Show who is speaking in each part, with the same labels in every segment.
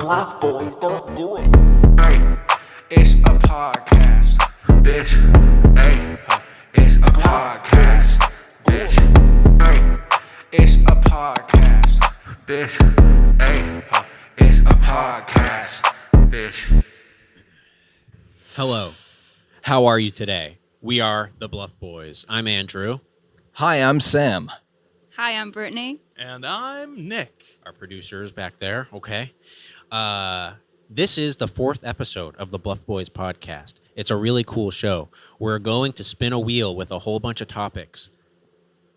Speaker 1: Bluff Boys don't do it.
Speaker 2: Hey, it's a podcast, bitch. Hey, it's a podcast, bitch. Hey, it's a podcast, bitch. Hey, it's a podcast, bitch.
Speaker 3: Hello. How are you today? We are the Bluff Boys. I'm Andrew.
Speaker 4: Hi, I'm Sam.
Speaker 5: Hi, I'm Brittany.
Speaker 6: And I'm Nick.
Speaker 3: Our producer is back there. Okay. This is the fourth episode of the Bluff Boys Podcast. It's a really cool show. We're going to spin a wheel with a whole bunch of topics.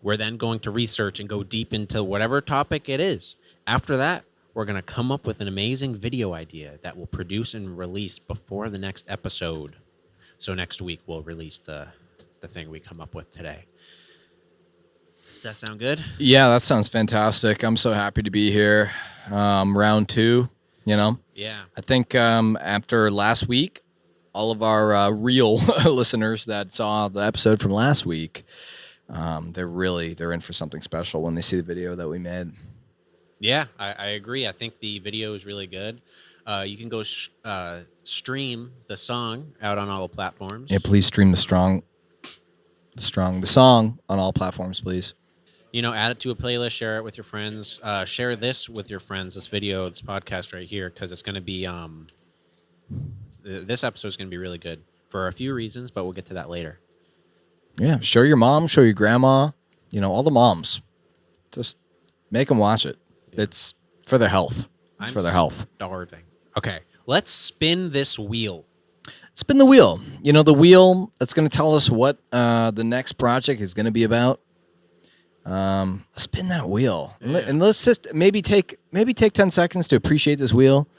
Speaker 3: We're then going to research and go deep into whatever topic it is. After that, we're going to come up with an amazing video idea that we'll produce and release before the next episode. So next week, we'll release the thing we come up with today. Does that sound good?
Speaker 4: Yeah, that sounds fantastic. I'm so happy to be here. Round two,
Speaker 3: Yeah.
Speaker 4: I think after last week, all of our real listeners that saw the episode from last week, they're in for something special when they see the video that we made.
Speaker 3: Yeah, I agree. I think the video is really good. You can go stream the song out on all platforms.
Speaker 4: Yeah, please stream the song on all platforms, please.
Speaker 3: Add it to a playlist, share it with your friends. Share this with your friends, this video, this podcast right here, because it's going to be, this episode is going to be really good for a few reasons, but we'll get to that later.
Speaker 4: Yeah, show your mom, show your grandma, all the moms. Just make them watch it. Yeah. It's for their health. It's for their health.
Speaker 3: Starving. Okay, let's spin this wheel.
Speaker 4: Spin the wheel. The wheel that's going to tell us what the next project is going to be about. Spin that wheel. Yeah. And let's just maybe take 10 seconds to appreciate this wheel.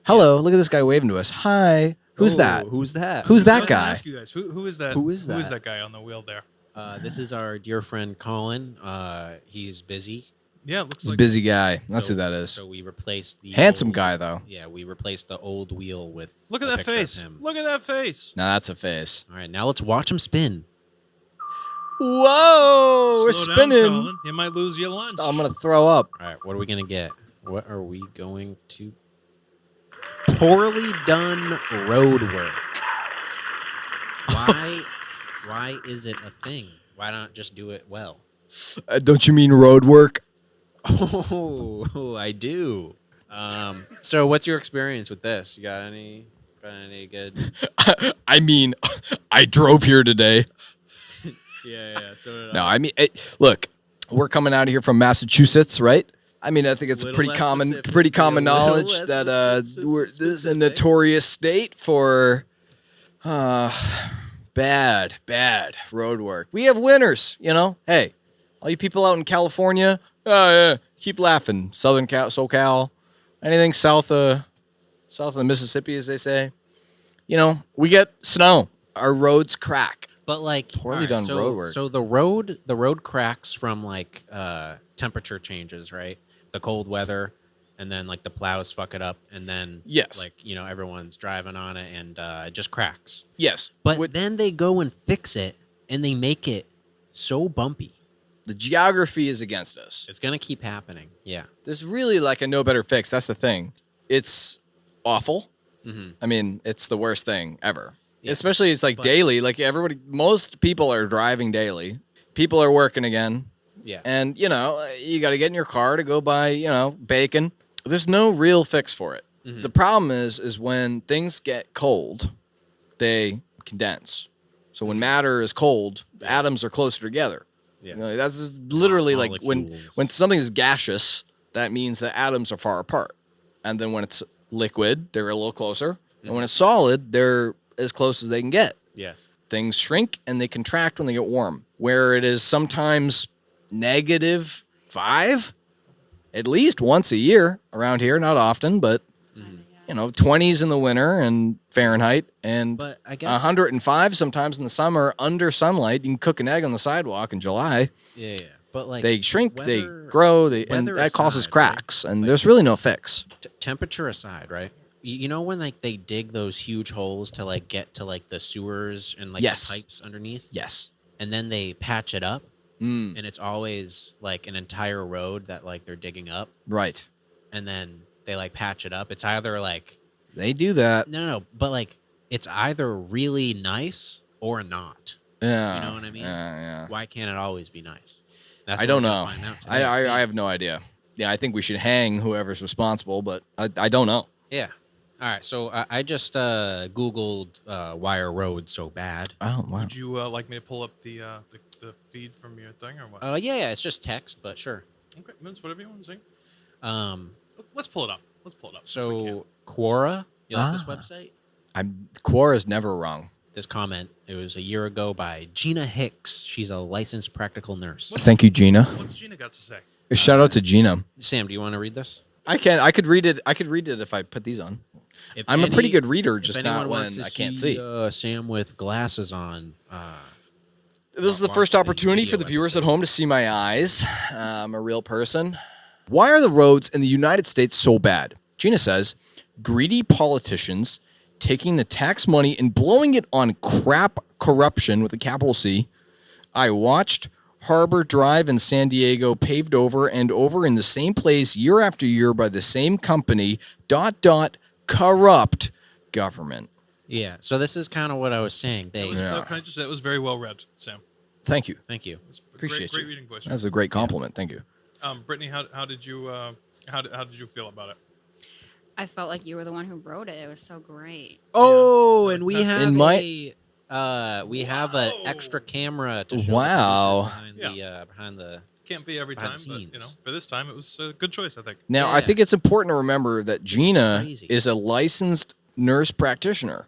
Speaker 4: Hello, look at this guy waving to us. Hi. Who's that?
Speaker 3: Who's that?
Speaker 4: Who's that
Speaker 6: I was
Speaker 4: guy?
Speaker 6: gonna ask you guys, who is that?
Speaker 4: Who is that?
Speaker 6: Who is that guy on the wheel there?
Speaker 3: This is our dear friend Colin. He's busy.
Speaker 6: Yeah, it looks
Speaker 4: He's
Speaker 6: like
Speaker 4: a busy guy. That's who that is.
Speaker 3: So we replaced the
Speaker 4: handsome guy, though.
Speaker 3: Yeah, we replaced the old wheel with.
Speaker 6: Look at that face. Look at that face.
Speaker 4: No, that's a face.
Speaker 3: All right, now let's watch him spin.
Speaker 4: Whoa, we're
Speaker 6: Slow
Speaker 4: spinning.
Speaker 6: down, Colin. You might lose your lunch.
Speaker 4: I'm gonna throw up.
Speaker 3: All right, what are we gonna get? What are we going to? Poorly done road work. Why is it a thing? Why not just do it well?
Speaker 4: Don't you mean road work?
Speaker 3: Oh, I do. So what's your experience with this? You got any good?
Speaker 4: I mean, I drove here today.
Speaker 3: Yeah. So
Speaker 4: no, I mean, look, we're coming out of here from Massachusetts, right? I mean, I think it's pretty common knowledge that this is a notorious state for bad road work. We have winners, Hey, all you people out in California, keep laughing. Southern SoCal, anything south of the Mississippi, as they say. We get snow. Our roads crack.
Speaker 3: But
Speaker 4: poorly done road work.
Speaker 3: So the road cracks from temperature changes, right? The cold weather, and then the plows fuck it up, and then
Speaker 4: yes,
Speaker 3: everyone's driving on it, and it just cracks.
Speaker 4: Yes,
Speaker 3: but then they go and fix it, and they make it so bumpy.
Speaker 4: The geography is against us.
Speaker 3: It's gonna keep happening. Yeah,
Speaker 4: there's really a no better fix. That's the thing. It's awful. Mm-hmm. I mean, it's the worst thing ever. Yeah. Especially it's daily. Most people are driving daily. People are working again.
Speaker 3: Yeah.
Speaker 4: And, you got to get in your car to go buy, bacon. There's no real fix for it. Mm-hmm. The problem is when things get cold, they condense. So when matter is cold, the atoms are closer together. Yeah. That's literally when something is gaseous, that means the atoms are far apart. And then when it's liquid, they're a little closer. Mm-hmm. And when it's solid, they're as close as they can get.
Speaker 3: Yes.
Speaker 4: Things shrink and they contract when they get warm. Where it is sometimes -5, at least once a year around here. Not often, but 20s in the winter and Fahrenheit, and
Speaker 3: but I guess
Speaker 4: 105 sometimes in the summer under sunlight. You can cook an egg on the sidewalk in July.
Speaker 3: Yeah. But
Speaker 4: they shrink, they grow, and that causes cracks. Right? And there's really no fix.
Speaker 3: Temperature aside, right? When they dig those huge holes to get to the sewers and
Speaker 4: yes.
Speaker 3: the pipes underneath?
Speaker 4: Yes.
Speaker 3: And then they patch it up. And it's always an entire road that they're digging up.
Speaker 4: Right.
Speaker 3: And then they like patch it up. It's either like
Speaker 4: They do that.
Speaker 3: no, but like it's either really nice or not.
Speaker 4: Yeah.
Speaker 3: You know what I mean?
Speaker 4: Yeah.
Speaker 3: Why can't it always be nice? That's
Speaker 4: I
Speaker 3: what
Speaker 4: don't
Speaker 3: we're
Speaker 4: know.
Speaker 3: gonna find out today.
Speaker 4: I have no idea. Yeah, I think we should hang whoever's responsible, but I don't know.
Speaker 3: Yeah. All right. So I just Googled why are roads so bad.
Speaker 4: Oh, wow.
Speaker 6: Would you like me to pull up the feed from your thing or what?
Speaker 3: Yeah. It's just text, but sure.
Speaker 6: Okay, Vince, whatever you want to say.
Speaker 3: Um.
Speaker 6: Let's pull it up. Since we can.
Speaker 3: So Quora, you like this website?
Speaker 4: Quora's never wrong.
Speaker 3: This comment, it was a year ago by Gina Hicks. She's a licensed practical nurse.
Speaker 4: Thank you, Gina.
Speaker 6: What's Gina got to say?
Speaker 4: Shout out to Gina.
Speaker 3: Sam, do you want to read this?
Speaker 4: I can. I could read it. I could read it if I put these on.
Speaker 3: If
Speaker 4: I'm a pretty
Speaker 3: any-
Speaker 4: good reader,
Speaker 3: if
Speaker 4: just
Speaker 3: anyone
Speaker 4: not
Speaker 3: wants
Speaker 4: when
Speaker 3: to
Speaker 4: I can't see.
Speaker 3: Sam with glasses on.
Speaker 4: This is the
Speaker 3: watch
Speaker 4: first
Speaker 3: the
Speaker 4: opportunity for
Speaker 3: video
Speaker 4: the viewers at
Speaker 3: episode.
Speaker 4: home to see my eyes. I'm a real person. Why are the roads in the United States so bad? Gina says, greedy politicians taking the tax money and blowing it on crap corruption with a capital C. I watched Harbor Drive in San Diego paved over and over in the same place year after year by the same company, ... corrupt government.
Speaker 3: Yeah. So this is kind of what I was saying. They.
Speaker 6: Can I just say that was very well read, Sam.
Speaker 4: Thank you.
Speaker 3: Thank you.
Speaker 6: It's a
Speaker 4: Appreciate
Speaker 6: great
Speaker 4: you.
Speaker 6: reading voice.
Speaker 4: That's a great compliment. Thank you.
Speaker 6: Brittany, how did you feel about it?
Speaker 5: I felt like you were the one who wrote it. It was so great.
Speaker 3: Oh, and we have
Speaker 4: In my-
Speaker 3: an extra camera to show
Speaker 4: Wow.
Speaker 3: behind the.
Speaker 6: Can't be every time,
Speaker 3: Behind the
Speaker 6: but
Speaker 3: scenes.
Speaker 6: for this time, it was a good choice, I think.
Speaker 4: Now, I
Speaker 3: Yeah.
Speaker 4: think it's important to remember that Gina
Speaker 3: crazy.
Speaker 4: is a licensed nurse practitioner.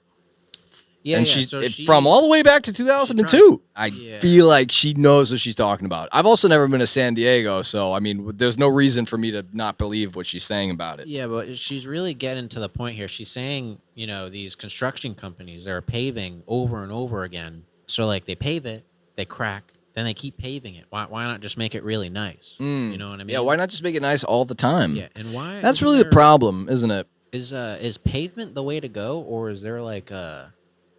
Speaker 3: Yeah,
Speaker 4: And
Speaker 3: yeah,
Speaker 4: she's
Speaker 3: so
Speaker 4: from all the way back to 2002. I
Speaker 3: Yeah.
Speaker 4: feel like she knows what she's talking about. I've also never been to San Diego, so I mean, there's no reason for me to not believe what she's saying about it.
Speaker 3: Yeah, but she's really getting to the point here. She's saying, these construction companies, they're paving over and over again. So, like, they pave it, they crack, then they keep paving it. Why not just make it really nice? You know what I mean?
Speaker 4: Yeah, why not just make it nice all the time?
Speaker 3: Yeah, and why?
Speaker 4: That's
Speaker 3: isn't
Speaker 4: really the
Speaker 3: there-
Speaker 4: problem, isn't it?
Speaker 3: Is pavement the way to go, or is there like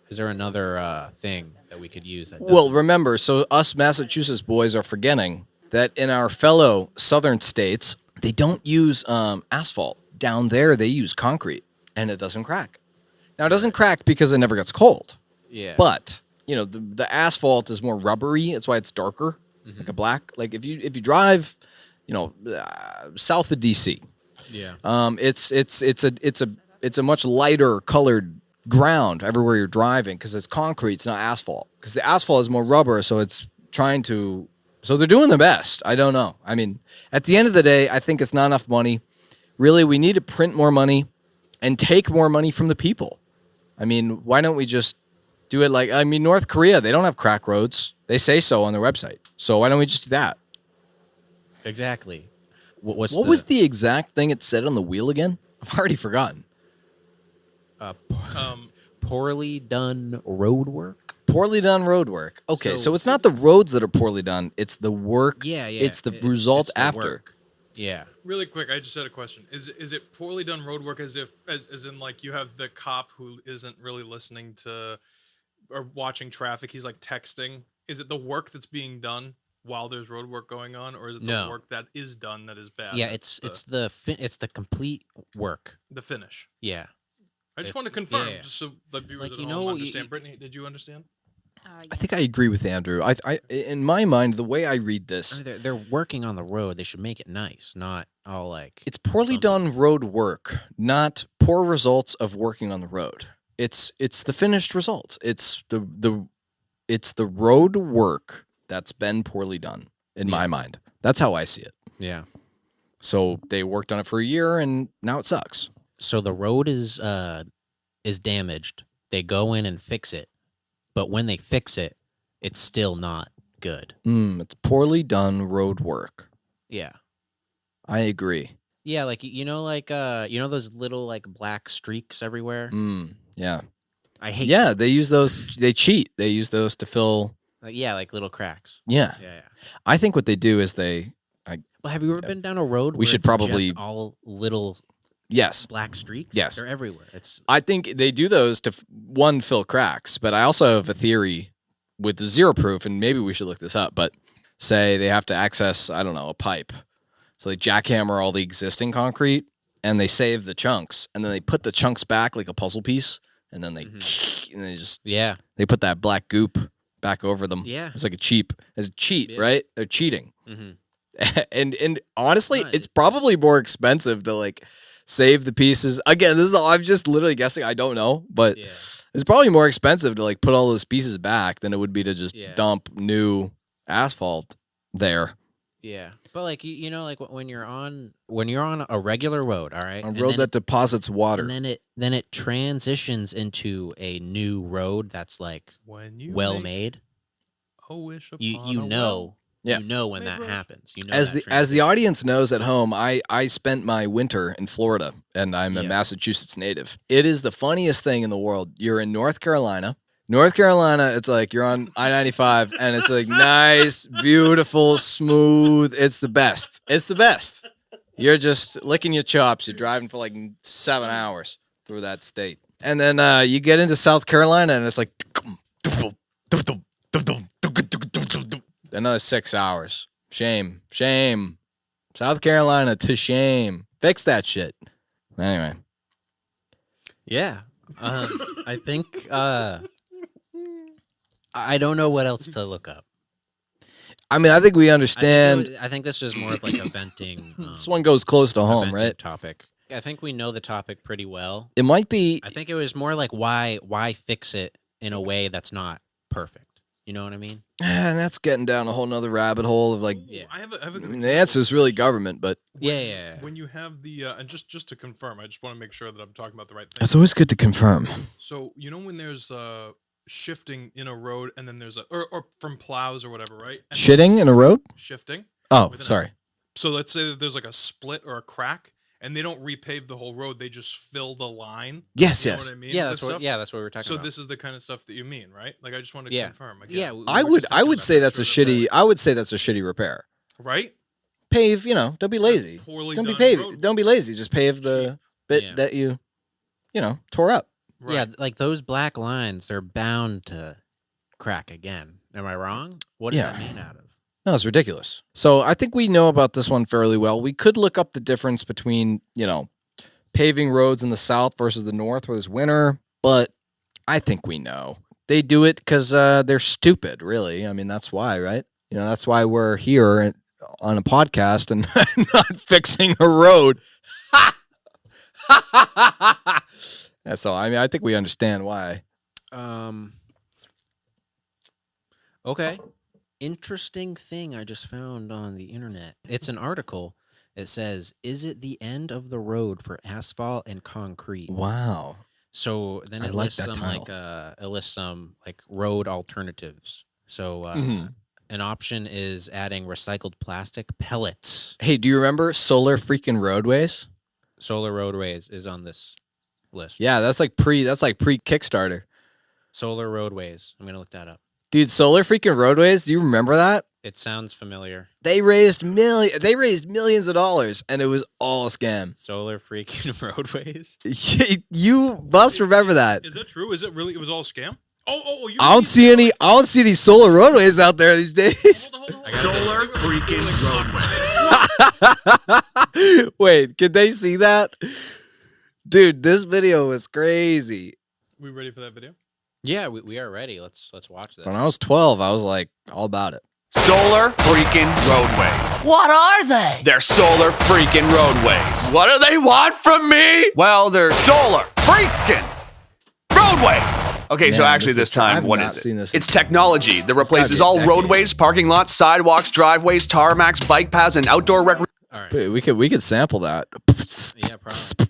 Speaker 3: is there another thing that we could use? That
Speaker 4: Well,
Speaker 3: doesn't-
Speaker 4: remember, so us Massachusetts boys are forgetting that in our fellow southern states, they don't use asphalt. Down there, they use concrete, and it doesn't crack. Now, it doesn't crack because it never gets cold.
Speaker 3: yeah,
Speaker 4: But the asphalt is more rubbery. That's why it's darker, like a black. Like if you drive, south of DC,
Speaker 3: yeah,
Speaker 4: it's a much lighter colored ground everywhere you're driving because it's concrete, it's not asphalt. Because the asphalt is more rubber, so it's trying to. So they're doing their best. I don't know. I mean, at the end of the day, I think it's not enough money. Really, we need to print more money and take more money from the people. I mean, why don't we just do it like, North Korea, they don't have crack roads. They say so on their website. So why don't we just do that?
Speaker 3: exactly. What
Speaker 4: Was the exact thing it said on the wheel again? I've already forgotten.
Speaker 3: poorly done road work?
Speaker 4: Poorly done road work. Okay,
Speaker 3: So-
Speaker 4: so it's not the roads that are poorly done. It's the work.
Speaker 3: Yeah, yeah.
Speaker 4: It's the result
Speaker 3: it's the
Speaker 4: after.
Speaker 3: work. Yeah.
Speaker 6: Really quick, I just had a question. Is it poorly done road work as in like you have the cop who isn't really listening to or watching traffic, he's like texting? Is it the work that's being done while there's road work going on, or is it the
Speaker 3: No.
Speaker 6: work that is done that is bad?
Speaker 3: Yeah, it's the complete work.
Speaker 6: the finish.
Speaker 3: Yeah.
Speaker 6: I just
Speaker 3: It's-
Speaker 6: want to confirm,
Speaker 3: yeah.
Speaker 6: just so the viewers
Speaker 3: Like,
Speaker 6: at
Speaker 3: you
Speaker 6: home
Speaker 3: know,
Speaker 6: understand. Brittany, did you understand?
Speaker 4: I think I agree with Andrew. I in my mind, the way I read this,
Speaker 3: They're working on the road. They should make it nice, not all like.
Speaker 4: it's poorly done road work, not poor results of working on the road. It's the finished result. It's the road work that's been poorly done in my mind. That's how I see it.
Speaker 3: Yeah.
Speaker 4: So they worked on it for a year and now it sucks.
Speaker 3: So the road is damaged. They go in and fix it, but when they fix it, it's still not good.
Speaker 4: It's poorly done road work.
Speaker 3: Yeah.
Speaker 4: I agree.
Speaker 3: Yeah, like those little like black streaks everywhere.
Speaker 4: Yeah.
Speaker 3: I hate.
Speaker 4: Yeah, they use those. They cheat. They use those to fill.
Speaker 3: Like little cracks.
Speaker 4: Yeah.
Speaker 3: Yeah.
Speaker 4: I think what they do is they.
Speaker 3: Well, have you ever been down a road?
Speaker 4: We
Speaker 3: where
Speaker 4: should
Speaker 3: it's
Speaker 4: probably-
Speaker 3: just all little
Speaker 4: Yes.
Speaker 3: black streaks.
Speaker 4: Yes.
Speaker 3: They're everywhere. It's
Speaker 4: I think they do those to fill cracks, but I also have a theory with zero proof, and maybe we should look this up. But say they have to access, I don't know, a pipe, so they jackhammer all the existing concrete, and they save the chunks, and then they put the chunks back like a puzzle piece, and then they just they put that black goop back over them.
Speaker 3: Yeah.
Speaker 4: It's like it's a cheat, right? They're cheating. And honestly,
Speaker 3: No,
Speaker 4: it's probably more expensive to like save the pieces. Again, this is all I'm just literally guessing. I don't know, but it's probably more expensive to like put all those pieces back than it would be to just dump new asphalt there.
Speaker 3: Yeah, but like you know, like when you're on a regular road, all right,
Speaker 4: A road that deposits water.
Speaker 3: and then it transitions into a new road that's like
Speaker 6: When you
Speaker 3: well
Speaker 6: make
Speaker 3: made.
Speaker 6: a wish upon
Speaker 3: You
Speaker 6: a
Speaker 3: know,
Speaker 4: Yeah.
Speaker 3: you know when that happens. You know
Speaker 4: As
Speaker 3: that
Speaker 4: the
Speaker 3: transition.
Speaker 4: audience knows at home, I spent my winter in Florida, and I'm a
Speaker 3: Yeah.
Speaker 4: Massachusetts native. It is the funniest thing in the world. You're in North Carolina. North Carolina, it's like you're on I-95, and it's like nice, beautiful, smooth. It's the best. It's the best. You're just licking your chops. You're driving for like 7 hours through that state. And then you get into South Carolina, and it's like another 6 hours. Shame. Shame. South Carolina to shame. Fix that shit. Anyway.
Speaker 3: Yeah, I think I don't know what else to look up.
Speaker 4: I mean, I think we understand.
Speaker 3: I think this is more of like a venting.
Speaker 4: This one goes close to
Speaker 3: a
Speaker 4: home,
Speaker 3: venting
Speaker 4: right?
Speaker 3: Topic. I think we know the topic pretty well.
Speaker 4: It might be.
Speaker 3: I think it was more like why fix it in a way that's not perfect. You know what I mean?
Speaker 4: And that's getting down a whole nother rabbit hole of like.
Speaker 3: Yeah.
Speaker 6: I have a good
Speaker 4: The
Speaker 6: example
Speaker 4: answer
Speaker 6: of
Speaker 4: is really
Speaker 6: this.
Speaker 4: government, but
Speaker 3: Yeah.
Speaker 6: When you have the and just to confirm, I just want to make sure that I'm talking about the right thing.
Speaker 4: it's always good to confirm.
Speaker 6: So you know when there's shifting in a road, and then there's or from plows or whatever, right? And
Speaker 4: Shitting in a road?
Speaker 6: shifting.
Speaker 4: Oh,
Speaker 6: with an
Speaker 4: sorry.
Speaker 6: F. So let's say that there's like a split or a crack, and they don't repave the whole road; they just fill the line.
Speaker 4: Yes,
Speaker 6: You know
Speaker 4: yes.
Speaker 6: what I mean?
Speaker 3: Yeah,
Speaker 6: with
Speaker 3: that's
Speaker 6: this
Speaker 3: what.
Speaker 6: stuff?
Speaker 3: Yeah, that's what we were talking
Speaker 6: So
Speaker 3: about.
Speaker 6: this is the kind of stuff that you mean, right? Like I just wanted to
Speaker 3: Yeah.
Speaker 6: confirm.
Speaker 3: Yeah,
Speaker 6: Again.
Speaker 4: I would say that's a shitty. I would say that's a shitty repair.
Speaker 6: Right?
Speaker 4: Pave, don't be lazy.
Speaker 6: Poorly
Speaker 4: Don't be
Speaker 6: done
Speaker 4: pave.
Speaker 6: road
Speaker 4: Don't be lazy. Just pave the bit
Speaker 3: Yeah.
Speaker 4: that you tore up.
Speaker 6: Right.
Speaker 3: Yeah, like those black lines, they're bound to crack again. Am I wrong? What does that
Speaker 4: Yeah.
Speaker 3: mean out of?
Speaker 4: No, it's ridiculous. So I think we know about this one fairly well. We could look up the difference between, paving roads in the south versus the north where there's winter, but I think we know. They do it because they're stupid, really. I mean, that's why, right? That's why we're here on a podcast and not fixing a road. That's all. I mean, I think we understand why.
Speaker 3: Okay. Interesting thing I just found on the internet. It's an article. It says, "Is it the end of the road for asphalt and concrete?"
Speaker 4: Wow.
Speaker 3: So then
Speaker 4: I
Speaker 3: it
Speaker 4: like
Speaker 3: lists
Speaker 4: that
Speaker 3: some road alternatives. So an option is adding recycled plastic pellets.
Speaker 4: Hey, do you remember solar freaking roadways?
Speaker 3: Solar roadways is on this list.
Speaker 4: Yeah, that's like pre Kickstarter.
Speaker 3: Solar roadways. I'm gonna look that up.
Speaker 4: Dude, solar freaking roadways, do you remember that?
Speaker 3: It sounds familiar.
Speaker 4: They raised millions of dollars, and it was all a scam.
Speaker 3: Solar freaking roadways.
Speaker 4: You must remember that.
Speaker 6: Is that true? Is it really? It was all a scam? Oh!
Speaker 4: I don't see any solar roadways out there these days.
Speaker 6: Hold on.
Speaker 2: Solar freaking
Speaker 6: roadway.
Speaker 4: Wait, can they see that? Dude, this video was crazy.
Speaker 6: We ready for that video?
Speaker 3: Yeah, we are ready. Let's watch this.
Speaker 4: When I was 12, I was like all about it.
Speaker 2: Solar freaking roadways.
Speaker 1: What are they?
Speaker 2: They're solar freaking roadways. What do they want from me? Well, they're solar freaking roadways. Okay, so
Speaker 4: Man,
Speaker 2: actually
Speaker 4: this
Speaker 2: this
Speaker 4: is- I
Speaker 2: time,
Speaker 4: have
Speaker 2: what
Speaker 4: not
Speaker 2: is it?
Speaker 4: seen this in-
Speaker 2: It's technology that replaces
Speaker 4: be a
Speaker 2: all
Speaker 4: decade.
Speaker 2: roadways, parking lots, sidewalks, driveways, tarmacs, bike paths, and outdoor recreation.
Speaker 3: All right.
Speaker 4: Dude, we could sample that.
Speaker 3: Yeah, probably.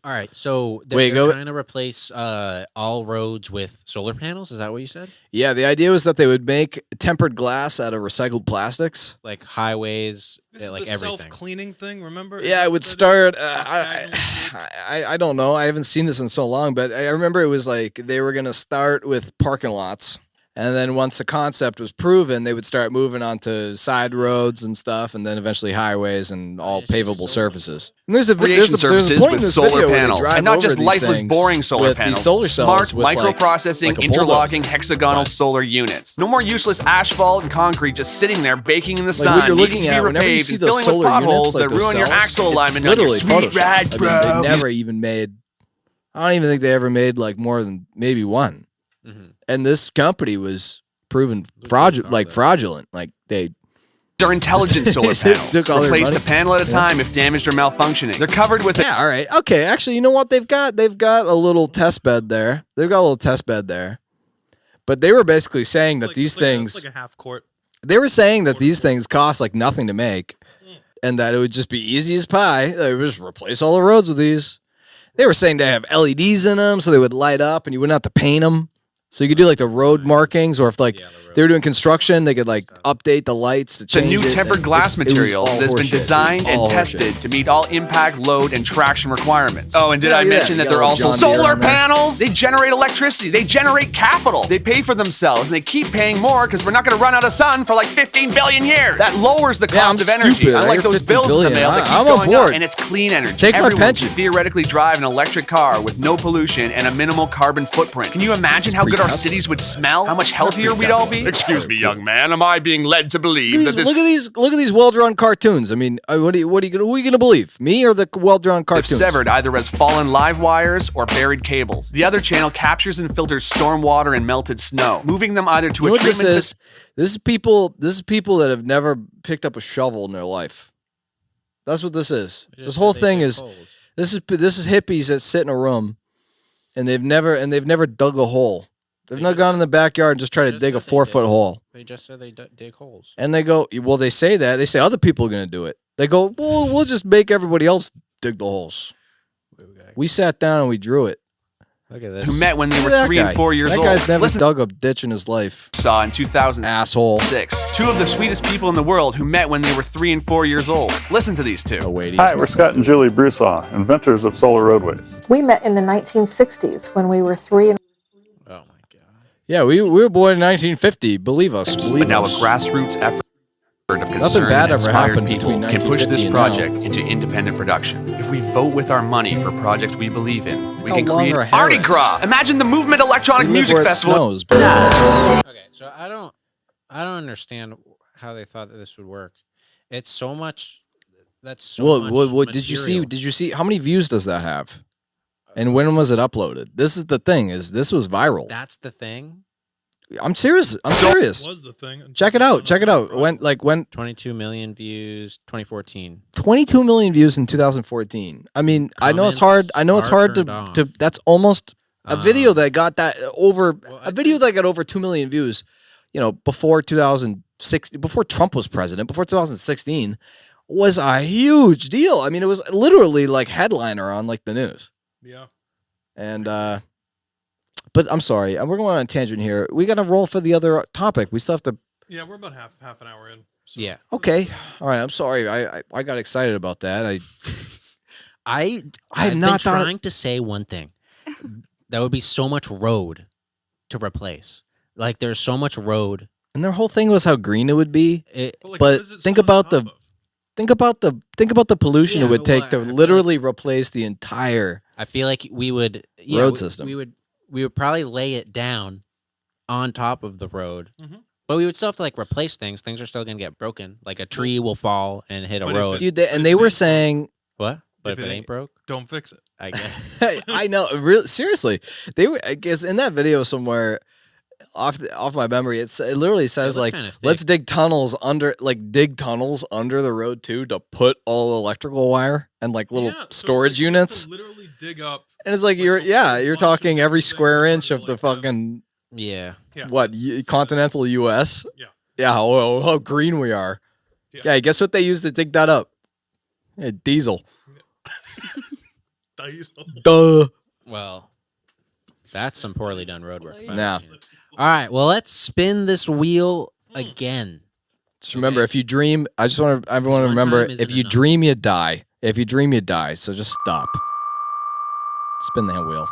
Speaker 3: All right. So they're,
Speaker 4: Wait,
Speaker 3: they're
Speaker 4: go-
Speaker 3: trying to replace all roads with solar panels. Is that what you said?
Speaker 4: Yeah, the idea was that they would make tempered glass out of recycled plastics.
Speaker 3: Like highways,
Speaker 6: This is
Speaker 3: like
Speaker 6: the
Speaker 3: everything.
Speaker 6: self-cleaning thing. Remember?
Speaker 4: Yeah, it would
Speaker 6: Is that
Speaker 4: start.
Speaker 6: Diagonal
Speaker 4: I don't know. I haven't seen this in so long, but I remember it was like they were gonna start with parking lots, And then once the concept was proven, they would start moving onto side roads and stuff, and then eventually highways and all
Speaker 3: It's just
Speaker 4: pavable
Speaker 3: so
Speaker 4: surfaces. And there's a
Speaker 2: Creation services
Speaker 4: point in
Speaker 2: with
Speaker 4: this
Speaker 2: solar
Speaker 4: video where they
Speaker 2: panels,
Speaker 4: drive
Speaker 2: and not
Speaker 4: over
Speaker 2: just
Speaker 4: these
Speaker 2: lifeless,
Speaker 4: things
Speaker 2: boring solar
Speaker 4: with
Speaker 2: panels.
Speaker 4: these solar
Speaker 2: Smart
Speaker 4: cells with
Speaker 2: microprocessing,
Speaker 4: like a
Speaker 2: interlocking
Speaker 4: bulldozer.
Speaker 2: hexagonal solar units. No more useless asphalt and concrete just sitting there baking in the sun.
Speaker 4: What you're looking
Speaker 2: needing to
Speaker 4: at
Speaker 2: be
Speaker 4: whenever you
Speaker 2: repaved
Speaker 4: see
Speaker 2: and
Speaker 4: those
Speaker 2: filling
Speaker 4: solar
Speaker 2: with potholes
Speaker 4: units, like
Speaker 2: that
Speaker 4: those
Speaker 2: ruin your
Speaker 4: cells,
Speaker 2: axle
Speaker 4: it's
Speaker 2: alignment on your
Speaker 4: literally
Speaker 2: sweet
Speaker 4: Photoshopped.
Speaker 2: rad,
Speaker 4: I
Speaker 2: bro.
Speaker 4: mean, they never even made. I don't even think they ever made like more than maybe one. And this company was proven fraudulent. Like they.
Speaker 2: They're intelligent solar panels.
Speaker 4: Took all their
Speaker 2: Replace
Speaker 4: money.
Speaker 2: the panel at a time if damaged or malfunctioning. They're covered with
Speaker 4: Yeah, all right. Okay, actually, you know what they've got? They've got a little test bed there. But they were basically saying that these things
Speaker 6: it's like a half court.
Speaker 4: they were saying that these things cost like nothing to make and that it would just be easy as pie. They would just replace all the roads with these. They were saying they have LEDs in them so they would light up and you wouldn't have to paint them. So you could do like the road markings, or if like they were doing construction, they could like update the lights to
Speaker 2: the
Speaker 4: change
Speaker 2: new
Speaker 4: it,
Speaker 2: tempered
Speaker 4: and
Speaker 2: glass
Speaker 4: it was
Speaker 2: material
Speaker 4: all
Speaker 2: that's been
Speaker 4: horseshit.
Speaker 2: designed and
Speaker 4: All
Speaker 2: tested
Speaker 4: horseshit.
Speaker 2: to meet all impact, load, and traction requirements. Oh, and did
Speaker 4: Yeah,
Speaker 2: I
Speaker 4: yeah,
Speaker 2: mention
Speaker 4: you
Speaker 2: that
Speaker 4: got
Speaker 2: they're
Speaker 4: a
Speaker 2: also
Speaker 4: John Deere
Speaker 2: solar
Speaker 4: on there.
Speaker 2: panels? They generate electricity. They generate capital. They pay for themselves, and they keep paying more because we're not going to run out of sun for like 15 billion years. That lowers the
Speaker 4: Yeah,
Speaker 2: cost
Speaker 4: I'm
Speaker 2: of energy.
Speaker 4: stupid. I
Speaker 2: Unlike
Speaker 4: got
Speaker 2: those
Speaker 4: 50
Speaker 2: bills in the
Speaker 4: billion.
Speaker 2: mail that keep
Speaker 4: I'm on
Speaker 2: going up,
Speaker 4: board.
Speaker 2: and it's clean energy.
Speaker 4: Take my
Speaker 2: Everyone
Speaker 4: pension.
Speaker 2: should theoretically drive an electric car with no pollution and a minimal carbon footprint. Can you imagine how
Speaker 4: Free
Speaker 2: good our
Speaker 4: Tesla.
Speaker 2: cities would smell? How much healthier we'd all be? Excuse me, young man. Am I being led to believe that this
Speaker 4: Look at these well-drawn cartoons. I mean, who are you gonna believe? Me or the well-drawn
Speaker 2: if
Speaker 4: cartoons?
Speaker 2: severed either as fallen live wires or buried cables? The other channel captures and filters storm water and melted snow, moving them either to
Speaker 4: You know
Speaker 2: a
Speaker 4: what this
Speaker 2: treatment
Speaker 4: is? This is people that have never picked up a shovel in their life. That's what this is. This whole thing is this is hippies that sit in a room and they've never dug a hole. They've not gone in the backyard and just tried to dig a 4-foot hole.
Speaker 3: They just said they dig holes.
Speaker 4: And they go, well, they say that. They say other people are going to do it. They go, well, we'll just make everybody else dig the holes. We sat down and we drew it.
Speaker 3: Look at this.
Speaker 2: who met when they
Speaker 4: Look
Speaker 2: were
Speaker 4: at that
Speaker 2: 3
Speaker 4: guy.
Speaker 2: and 4 years
Speaker 4: that
Speaker 2: old.
Speaker 4: guy's never
Speaker 2: Listen,
Speaker 4: dug a ditch in his life.
Speaker 2: saw in 2006.
Speaker 4: Asshole.
Speaker 2: Two of the sweetest people in the world who met when they were 3 and 4 years old. Listen to these two.
Speaker 4: Oh, wait.
Speaker 7: Hi, we're Scott and Julie Broussard, inventors of solar roadways.
Speaker 8: We met in the 1960s when we were 3 and
Speaker 3: Oh my god.
Speaker 4: Yeah, we were born in 1950. Believe us.
Speaker 2: But now a grassroots effort of concerned
Speaker 4: bad
Speaker 2: and
Speaker 4: ever
Speaker 2: inspired
Speaker 4: happened
Speaker 2: people
Speaker 4: between
Speaker 2: can push
Speaker 4: 1950
Speaker 2: this
Speaker 4: and
Speaker 2: project into independent production. If we vote with our money for projects we believe in, we
Speaker 4: How
Speaker 2: can
Speaker 4: long
Speaker 2: create
Speaker 4: our hair
Speaker 2: Mardi
Speaker 4: is.
Speaker 2: Gras. Imagine the Movement Electronic
Speaker 4: We live
Speaker 2: Music
Speaker 4: where it
Speaker 2: Festival.
Speaker 4: snows, bro.
Speaker 3: Okay, so I don't understand how they thought that this would work. It's so much. That's so much.
Speaker 4: What did you see?
Speaker 3: material.
Speaker 4: Did you see how many views does that have? And when was it uploaded? This is the thing. Is this was viral?
Speaker 3: That's the thing.
Speaker 4: I'm serious. I'm serious.
Speaker 6: Was the thing?
Speaker 4: Check it out. Check it out. When
Speaker 3: 22 million views, 2014.
Speaker 4: 22 million views in 2014. I mean, I know it's
Speaker 3: Comments
Speaker 4: hard. I know it's
Speaker 3: are
Speaker 4: hard
Speaker 3: turned
Speaker 4: to
Speaker 3: off.
Speaker 4: that's almost a video that got that over
Speaker 3: Well,
Speaker 4: a video that got over 2 million views. You know, before 2006, before Trump was president, before 2016, was a huge deal. I mean, it was literally like headliner on like the news.
Speaker 6: Yeah.
Speaker 4: And but I'm sorry, we're going on a tangent here. We got to roll for the other topic. We still have to.
Speaker 6: Yeah, we're about half an hour in. So.
Speaker 3: Yeah.
Speaker 4: Okay, all right. I'm sorry. I got excited about that.
Speaker 3: I've
Speaker 4: had
Speaker 3: been
Speaker 4: not thought.
Speaker 3: trying to say one thing. That would be so much road to replace. Like there's so much road.
Speaker 4: And their whole thing was how green it would be.
Speaker 3: It,
Speaker 6: But, like,
Speaker 4: But
Speaker 6: what is it
Speaker 4: think
Speaker 6: sit on
Speaker 4: about
Speaker 6: top
Speaker 4: the-
Speaker 6: of?
Speaker 4: Think about the pollution
Speaker 3: Yeah,
Speaker 4: it would take
Speaker 3: well,
Speaker 4: to
Speaker 3: I feel
Speaker 4: literally replace the entire.
Speaker 3: I feel like we would
Speaker 4: Road system.
Speaker 3: We would probably lay it down on top of the road.
Speaker 6: Mhm.
Speaker 3: But we would still have to like replace things. Things are still gonna get broken. Like a tree will fall and hit a
Speaker 6: But if
Speaker 3: road.
Speaker 6: it-
Speaker 4: Dude,
Speaker 6: But
Speaker 4: and
Speaker 6: if
Speaker 4: they
Speaker 6: it
Speaker 4: were
Speaker 6: ain't
Speaker 4: saying,
Speaker 3: What? But
Speaker 6: If
Speaker 3: if,
Speaker 6: it
Speaker 3: it
Speaker 6: ain't-
Speaker 3: ain't broke,
Speaker 6: Don't fix it.
Speaker 3: I guess.
Speaker 4: I know, really seriously, they were. I guess in that video somewhere, off my memory, it literally says
Speaker 3: look
Speaker 4: like,
Speaker 3: kinda thick.
Speaker 4: let's dig tunnels under the road too to put all electrical wire and like little
Speaker 6: Yeah, so it's
Speaker 4: storage
Speaker 6: like you have to
Speaker 4: units.
Speaker 6: literally dig up.
Speaker 4: And it's like
Speaker 6: like,
Speaker 4: you're
Speaker 6: a
Speaker 4: you're
Speaker 6: bunch of
Speaker 4: talking every
Speaker 6: different
Speaker 4: square
Speaker 6: things
Speaker 4: inch
Speaker 6: in
Speaker 4: of
Speaker 6: order
Speaker 4: the
Speaker 6: to, like,
Speaker 4: fucking
Speaker 3: Yeah.
Speaker 6: Yeah.
Speaker 4: what continental U.S.
Speaker 6: Yeah.
Speaker 4: Yeah, how green we are.
Speaker 6: Yeah.
Speaker 4: Yeah, guess what they used to dig that up? Yeah, diesel.
Speaker 6: Diesel.
Speaker 4: Duh.
Speaker 3: Well, that's some poorly done road work. if I've
Speaker 4: Nah.
Speaker 3: seen it. All right. Well, let's spin this wheel again.
Speaker 4: Just remember, if you dream, I just want everyone to
Speaker 3: one
Speaker 4: remember,
Speaker 3: time isn't
Speaker 4: if you
Speaker 3: enough.
Speaker 4: dream, you die. If you dream, you die. So just stop. Spin that wheel.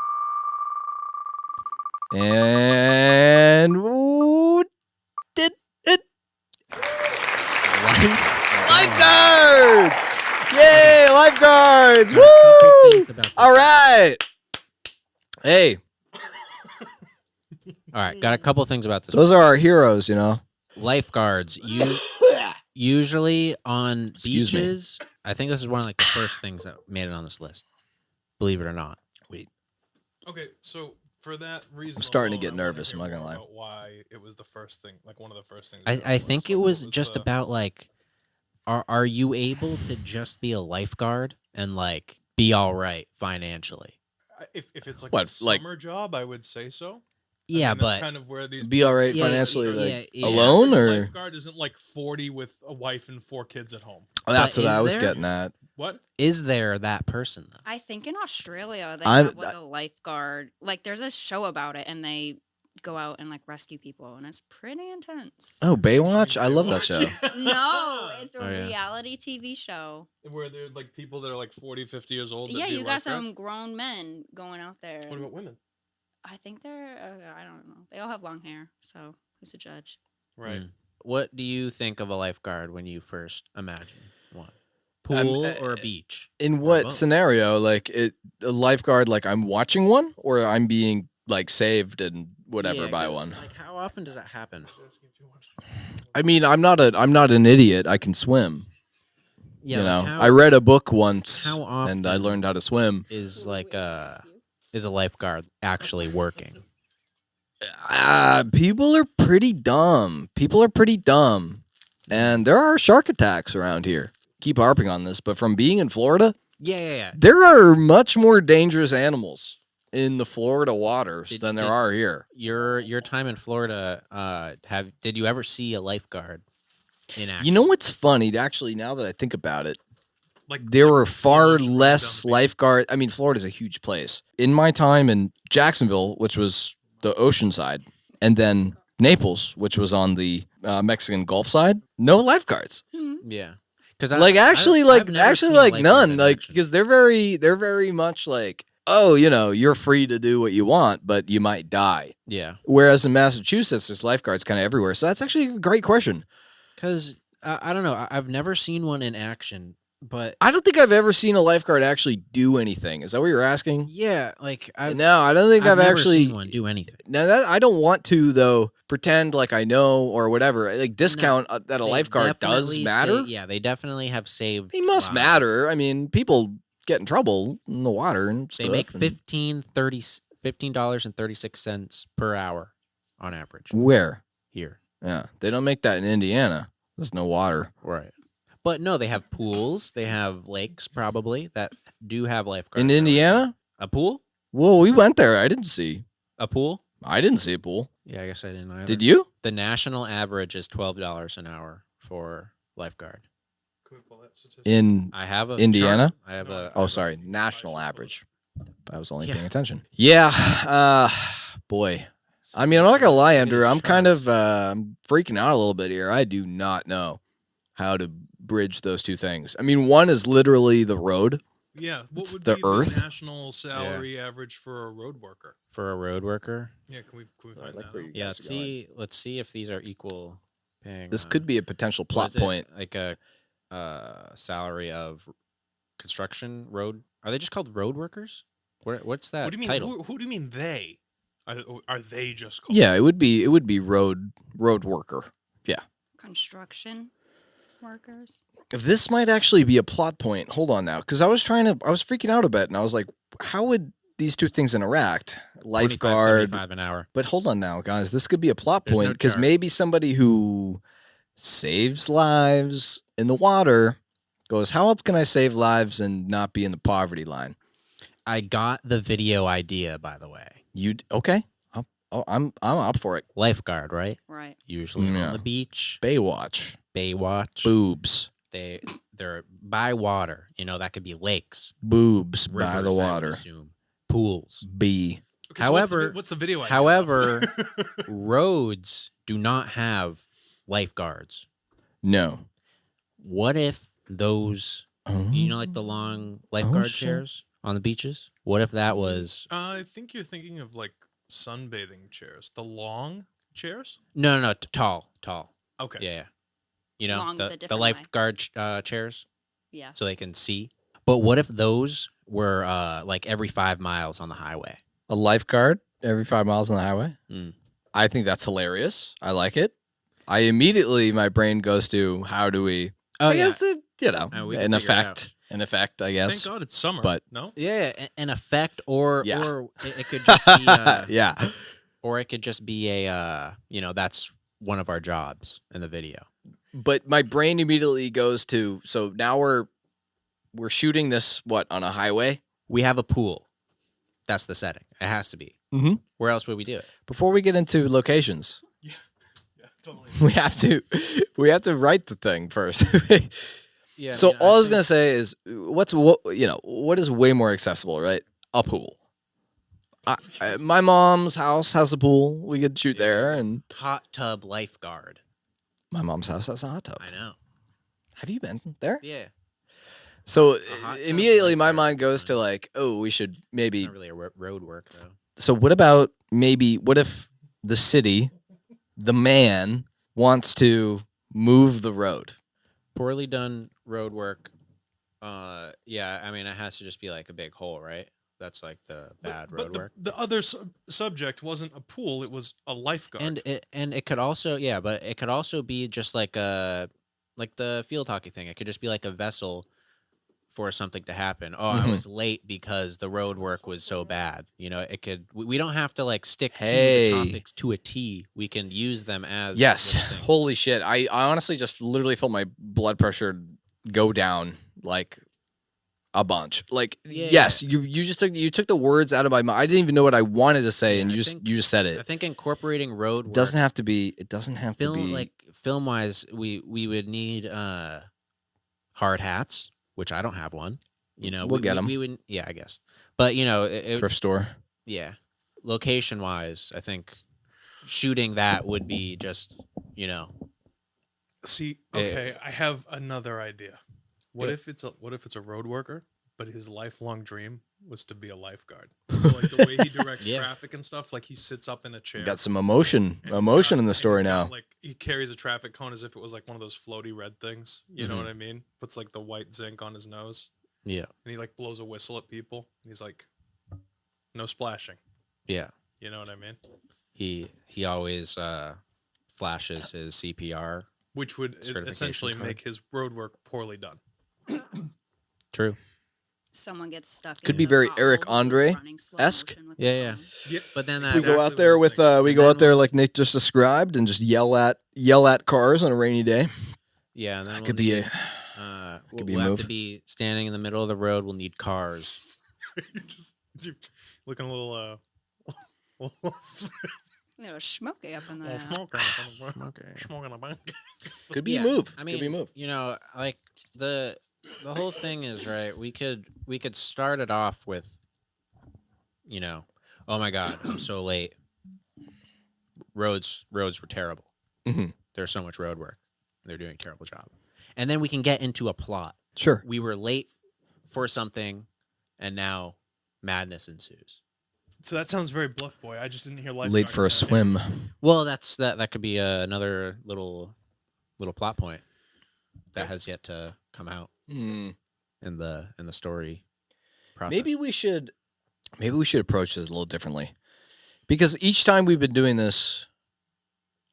Speaker 4: And Lifeguards.
Speaker 3: Got a couple
Speaker 4: Woo!
Speaker 3: things about this.
Speaker 4: All right. Hey,
Speaker 3: All right, got a couple things about this.
Speaker 4: those are our heroes, you know.
Speaker 3: Lifeguards. Usually on
Speaker 4: Excuse me.
Speaker 3: beaches. I think this is one of like the first things that made it on this list. Believe it or not.
Speaker 6: Okay, so for that reason,
Speaker 4: I'm starting to
Speaker 6: alone,
Speaker 4: get
Speaker 6: I wanna
Speaker 4: nervous,
Speaker 6: hear
Speaker 4: I'm not gonna
Speaker 6: more
Speaker 4: lie.
Speaker 6: about why it was the first thing, like one of the first things. on the
Speaker 3: I
Speaker 6: list.
Speaker 3: think it
Speaker 6: Like,
Speaker 3: was
Speaker 6: what
Speaker 3: just
Speaker 6: the-
Speaker 3: about like, are you able to just be a lifeguard and like be all right financially?
Speaker 6: If it's like
Speaker 4: What,
Speaker 6: a
Speaker 4: like-
Speaker 6: summer job, I would say so.
Speaker 3: Yeah,
Speaker 6: that's
Speaker 3: but
Speaker 6: kind of where these
Speaker 4: Be all right
Speaker 3: Yeah,
Speaker 4: financially,
Speaker 3: yeah,
Speaker 4: like
Speaker 3: yeah.
Speaker 4: alone,
Speaker 6: average
Speaker 4: or
Speaker 6: lifeguard isn't like 40 with a wife and 4 kids at home.
Speaker 4: oh, that's
Speaker 3: But
Speaker 4: what I
Speaker 3: is
Speaker 4: was
Speaker 3: there?
Speaker 4: getting at.
Speaker 6: What?
Speaker 3: is there that person though?
Speaker 5: I think in Australia they
Speaker 4: I'm-
Speaker 5: have like a lifeguard. Like there's a show about it, and they go out and like rescue people, and it's pretty intense.
Speaker 4: Oh, Baywatch! I love that show.
Speaker 5: No, it's a
Speaker 3: Oh, yeah.
Speaker 5: reality TV show.
Speaker 6: Where they're like people that are like 40, 50 years old. that
Speaker 5: Yeah,
Speaker 6: be
Speaker 5: you got
Speaker 6: lifeguards?
Speaker 5: some grown men going out there.
Speaker 6: What about women?
Speaker 5: I think they're. I don't know. They all have long hair, so who's the judge?
Speaker 6: Right.
Speaker 3: Mm. What do you think of a lifeguard when you first imagine one? Pool or a beach?
Speaker 4: In what
Speaker 3: both.
Speaker 4: scenario? Like a lifeguard? Like I'm watching one, or I'm being like saved and whatever
Speaker 3: Yeah,
Speaker 4: by
Speaker 3: 'cause,
Speaker 4: one.
Speaker 3: Like how often does that happen?
Speaker 4: I mean, I'm not an idiot. I can swim.
Speaker 3: Yeah,
Speaker 4: you
Speaker 3: like
Speaker 4: know,
Speaker 3: how
Speaker 4: I read a book once,
Speaker 3: how
Speaker 4: and I
Speaker 3: often-
Speaker 4: learned how to swim.
Speaker 3: is like is a lifeguard actually working?
Speaker 4: People are pretty dumb. And there are shark attacks around here. Keep harping on this, but from being in Florida,
Speaker 3: Yeah.
Speaker 4: there are much more dangerous animals in the Florida waters
Speaker 3: Did-
Speaker 4: than there
Speaker 3: did-
Speaker 4: are here.
Speaker 3: Your time in Florida, did you ever see a lifeguard in action?
Speaker 4: You know what's funny? Actually, now that I think about it,
Speaker 6: Like
Speaker 4: there
Speaker 6: like
Speaker 4: were far
Speaker 6: sea lions
Speaker 4: less
Speaker 6: running down the beach.
Speaker 4: lifeguard. I mean, Florida's a huge place. In my time in Jacksonville, which was the ocean side, and then Naples, which was on the Mexican Gulf side, no lifeguards.
Speaker 3: Yeah, because
Speaker 4: Like actually, like none. Like because they're very much like, oh, you know, you're free to do what you want, but you might die.
Speaker 3: yeah,
Speaker 4: Whereas in Massachusetts, there's lifeguards kind of everywhere. So that's actually a great question.
Speaker 3: because I don't know, I've never seen one in action, but
Speaker 4: I don't think I've ever seen a lifeguard actually do anything. Is that what you're asking?
Speaker 3: yeah, like
Speaker 4: No, I don't think I've
Speaker 3: never
Speaker 4: actually
Speaker 3: seen one do anything.
Speaker 4: Now that I don't want to though pretend like I know or whatever. Like discount that a
Speaker 3: They
Speaker 4: lifeguard does
Speaker 3: definitely
Speaker 4: matter.
Speaker 3: yeah, they definitely have saved.
Speaker 4: They must
Speaker 3: lives.
Speaker 4: matter. I mean, people get in trouble in the water and stuff.
Speaker 3: They make
Speaker 4: and-
Speaker 3: $15.36 per hour on average
Speaker 4: Where?
Speaker 3: here.
Speaker 4: Yeah, they don't make that in Indiana. There's no water.
Speaker 3: Right. But no, they have pools. They have lakes probably that do have lifeguards.
Speaker 4: In Indiana?
Speaker 3: A pool?
Speaker 4: Well, we went there. I didn't see.
Speaker 3: A pool?
Speaker 4: I didn't see a pool.
Speaker 3: Yeah, I guess I didn't either.
Speaker 4: Did you?
Speaker 3: The national average is $12 an hour for lifeguard.
Speaker 6: Can we pull that statistic?
Speaker 4: In
Speaker 3: I have a
Speaker 4: Indiana?
Speaker 3: chart. I have a
Speaker 4: oh, sorry, national average. I was only
Speaker 3: Yeah.
Speaker 4: paying attention. Yeah. Boy. I mean, I'm not gonna lie, Andrew. I'm kind of I'm freaking out a little bit here. I do not know how to bridge those two things. I mean, one is literally the road.
Speaker 6: Yeah, what
Speaker 4: It's
Speaker 6: would
Speaker 4: the
Speaker 6: be
Speaker 4: earth.
Speaker 6: the national salary average for a road worker?
Speaker 3: for a road worker.
Speaker 6: Yeah, can we find
Speaker 4: like
Speaker 6: that
Speaker 4: where
Speaker 6: out?
Speaker 4: you
Speaker 3: Yeah,
Speaker 4: guys are going.
Speaker 3: let's see if these are equal paying.
Speaker 4: This could be a potential
Speaker 3: what
Speaker 4: plot
Speaker 3: is it,
Speaker 4: point.
Speaker 3: like a salary of construction road. Are they just called road workers? What's that
Speaker 6: What do you mean?
Speaker 3: title?
Speaker 6: Who do you mean they? Are they just called?
Speaker 4: Yeah, it would be road worker. Yeah.
Speaker 5: Construction workers.
Speaker 4: This might actually be a plot point. Hold on now, because I was freaking out a bit, and I was like, how would these two things interact? Lifeguard.
Speaker 3: $25.75 an hour.
Speaker 4: But hold on now, guys. This could be a plot
Speaker 3: There's no
Speaker 4: point because
Speaker 3: chart.
Speaker 4: maybe somebody who saves lives in the water goes, how else can I save lives and not be in the poverty line?
Speaker 3: I got the video idea, by the way.
Speaker 4: Okay? I'm up for it.
Speaker 3: Lifeguard, right?
Speaker 5: Right.
Speaker 3: Usually
Speaker 4: Yeah.
Speaker 3: on the beach,
Speaker 4: Baywatch.
Speaker 3: Baywatch.
Speaker 4: Boobs.
Speaker 3: They're by water. You know, that could be lakes,
Speaker 4: Boobs by
Speaker 3: rivers,
Speaker 4: the
Speaker 3: I would
Speaker 4: water.
Speaker 3: assume, pools.
Speaker 4: B.
Speaker 6: Okay, so what's the
Speaker 3: However-
Speaker 6: what's the video? idea?
Speaker 3: However, roads do not have lifeguards.
Speaker 4: No.
Speaker 3: What if those, you know, like the long lifeguard
Speaker 4: shit.
Speaker 3: chairs on the beaches? What if that was
Speaker 6: I think you're thinking of like sunbathing chairs, the long chairs.
Speaker 3: no, tall.
Speaker 6: Okay.
Speaker 3: Yeah. You know,
Speaker 5: Long, the
Speaker 3: the
Speaker 5: different way.
Speaker 3: lifeguard chairs
Speaker 5: Yeah.
Speaker 3: so they can see. But what if those were like every 5 miles on the highway?
Speaker 4: A lifeguard every 5 miles on the highway.
Speaker 3: Mm.
Speaker 4: I think that's hilarious. I like it. My brain goes to how do we?
Speaker 3: Oh,
Speaker 4: I
Speaker 3: yeah.
Speaker 4: guess
Speaker 3: We can
Speaker 4: an
Speaker 3: figure it
Speaker 4: effect. An effect, I guess.
Speaker 6: Thank God it's summer.
Speaker 4: But-
Speaker 6: no,
Speaker 3: Yeah, an effect, or
Speaker 4: Yeah.
Speaker 3: or it could just be
Speaker 4: Yeah.
Speaker 3: or it could just be a that's one of our jobs in the video.
Speaker 4: But my brain immediately goes to, so now we're shooting this on a highway.
Speaker 3: We have a pool. That's the setting. It has to be.
Speaker 4: Mm-hmm.
Speaker 3: Where else would we do it?
Speaker 4: Before we get into locations,
Speaker 6: yeah, totally.
Speaker 4: we have to write the thing first.
Speaker 3: Yeah.
Speaker 4: So all I was gonna say is, what is way more accessible, right? A pool. My mom's house has a pool. We could shoot there, and
Speaker 3: hot tub lifeguard.
Speaker 4: my mom's house has a hot tub.
Speaker 3: I know.
Speaker 4: Have you been there?
Speaker 3: Yeah.
Speaker 4: So
Speaker 3: hot tub
Speaker 4: immediately my
Speaker 3: lifeguard
Speaker 4: mind
Speaker 3: is
Speaker 4: goes
Speaker 3: fun.
Speaker 4: to like, oh, we should maybe.
Speaker 3: Not really a road work though.
Speaker 4: So what about what if the city, the man wants to move the road?
Speaker 3: Poorly done road work. Yeah. I mean, it has to just be like a big hole, right? That's like the bad road work.
Speaker 6: The other subject wasn't a pool; it was a lifeguard.
Speaker 3: And it could also but it could also be just like the field hockey thing. It could just be like a vessel for something to happen. Oh, I was late because the road work was so bad. It could. We don't have to like stick to the topics to a T. We can use them as
Speaker 4: Yes.
Speaker 3: little things.
Speaker 4: Holy shit! I honestly just literally felt my blood pressure go down like a bunch. Like
Speaker 3: Yeah.
Speaker 4: yes, you just took the words out of my mouth. I didn't even know what I wanted to say,
Speaker 3: Yeah,
Speaker 4: and
Speaker 3: I
Speaker 4: you
Speaker 3: think-
Speaker 4: just said
Speaker 3: I
Speaker 4: it.
Speaker 3: think incorporating road work
Speaker 4: Doesn't have to be. It doesn't have to be.
Speaker 3: like film wise, we would need hard hats, which I don't have one.
Speaker 4: We'll get 'em.
Speaker 3: We would, yeah, I guess. But
Speaker 4: thrift store.
Speaker 3: yeah, location wise, I think shooting that would be just
Speaker 6: See,
Speaker 3: Yeah.
Speaker 6: okay, I have another idea. What
Speaker 3: Yeah.
Speaker 6: if it's a road worker, but his lifelong dream was to be a lifeguard? So like the way he directs
Speaker 3: Yeah.
Speaker 6: traffic and stuff, like he sits up in a chair.
Speaker 4: Got some emotion
Speaker 6: and he's
Speaker 4: in
Speaker 6: got-
Speaker 4: the story
Speaker 6: and he's got,
Speaker 4: now.
Speaker 6: Like he carries a traffic cone as if it was like one of those floaty red things. You know
Speaker 4: Mhm.
Speaker 6: what I mean? Puts like the white zinc on his nose,
Speaker 3: yeah,
Speaker 6: and he like blows a whistle at people. And he's like, "No splashing."
Speaker 3: yeah.
Speaker 6: You know what I mean?
Speaker 3: He always flashes his CPR.
Speaker 6: Which would
Speaker 3: Certification
Speaker 6: essentially
Speaker 3: card.
Speaker 6: make his road work poorly done.
Speaker 3: True.
Speaker 5: Someone gets stuck.
Speaker 4: Could
Speaker 5: in
Speaker 4: be
Speaker 5: the
Speaker 4: very
Speaker 5: potholes
Speaker 4: Eric
Speaker 5: and
Speaker 4: Andre
Speaker 5: running slow
Speaker 4: esque.
Speaker 5: motion with the
Speaker 3: Yeah, yeah.
Speaker 5: phone.
Speaker 6: Yeah,
Speaker 3: But then that
Speaker 4: We go
Speaker 6: Exactly
Speaker 4: out
Speaker 6: what
Speaker 4: there
Speaker 6: I was
Speaker 4: with
Speaker 6: thinking.
Speaker 4: we go out there like Nate just described and just yell at cars on a rainy day.
Speaker 3: yeah, and then
Speaker 4: Could be
Speaker 3: we'll
Speaker 4: be a
Speaker 3: have
Speaker 4: move.
Speaker 3: to be standing in the middle of the road. We'll need cars.
Speaker 6: you're looking a little
Speaker 5: Smoky up in there.
Speaker 6: smoking a bank.
Speaker 4: could be
Speaker 3: Yeah,
Speaker 4: a move.
Speaker 3: I mean,
Speaker 4: could be a move.
Speaker 3: Like the whole thing is right. We could start it off with, oh my God, I'm so late. Roads were terrible.
Speaker 4: Mhm.
Speaker 3: There's so much road work. They're doing a terrible job. And then we can get into a plot.
Speaker 4: Sure.
Speaker 3: We were late for something, and now madness ensues.
Speaker 6: So that sounds very Bluff Boy. I just didn't hear life.
Speaker 4: Late for a swim.
Speaker 3: Well, that could be another little plot point that has yet to come out
Speaker 4: Hmm.
Speaker 3: in the story process.
Speaker 4: Maybe we should approach this a little differently, because each time we've been doing this,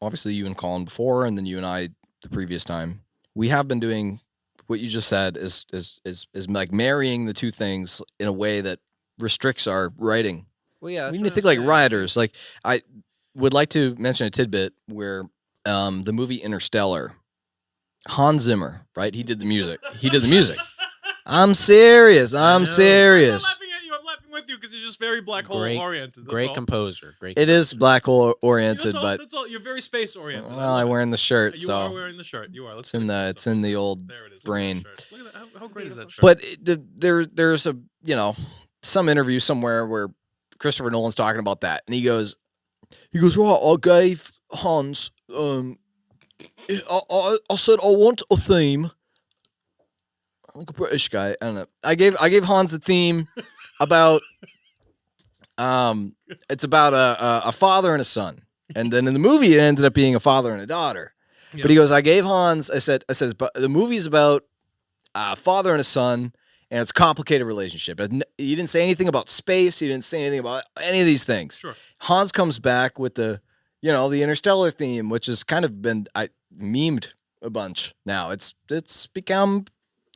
Speaker 4: obviously you and Colin before, and then you and I the previous time, we have been doing what you just said is like marrying the two things in a way that restricts our writing.
Speaker 3: Well, yeah,
Speaker 4: We need to think like rioters. Like I would like to mention a tidbit where the movie Interstellar, Hans Zimmer, right? He did the music. I'm serious. I'm serious.
Speaker 6: I'm laughing at you. I'm laughing with you because it's just very black hole oriented. That's
Speaker 3: Great
Speaker 6: all.
Speaker 3: composer.
Speaker 4: It is black hole oriented,
Speaker 6: That's all,
Speaker 4: but
Speaker 6: that's all. You're very space oriented.
Speaker 4: well, I'm wearing the shirt,
Speaker 6: You are
Speaker 4: so
Speaker 6: wearing the shirt. You are. Let's
Speaker 4: it's in the old
Speaker 6: There it is.
Speaker 4: brain.
Speaker 6: Look at that shirt. Look at that. How great is that shirt?
Speaker 4: But there's a some interview somewhere where Christopher Nolan's talking about that, and he goes, right, I gave Hans, I said I want a theme, like a British guy. I don't know. I gave Hans a theme about it's about a father and a son, and then in the movie it ended up being a father and a daughter. But he goes, I gave Hans. I said, but the movie's about a father and a son, and it's a complicated relationship. And you didn't say anything about space. You didn't say anything about any of these things.
Speaker 6: Sure.
Speaker 4: Hans comes back with the Interstellar theme, which has kind of been memed a bunch now. It's become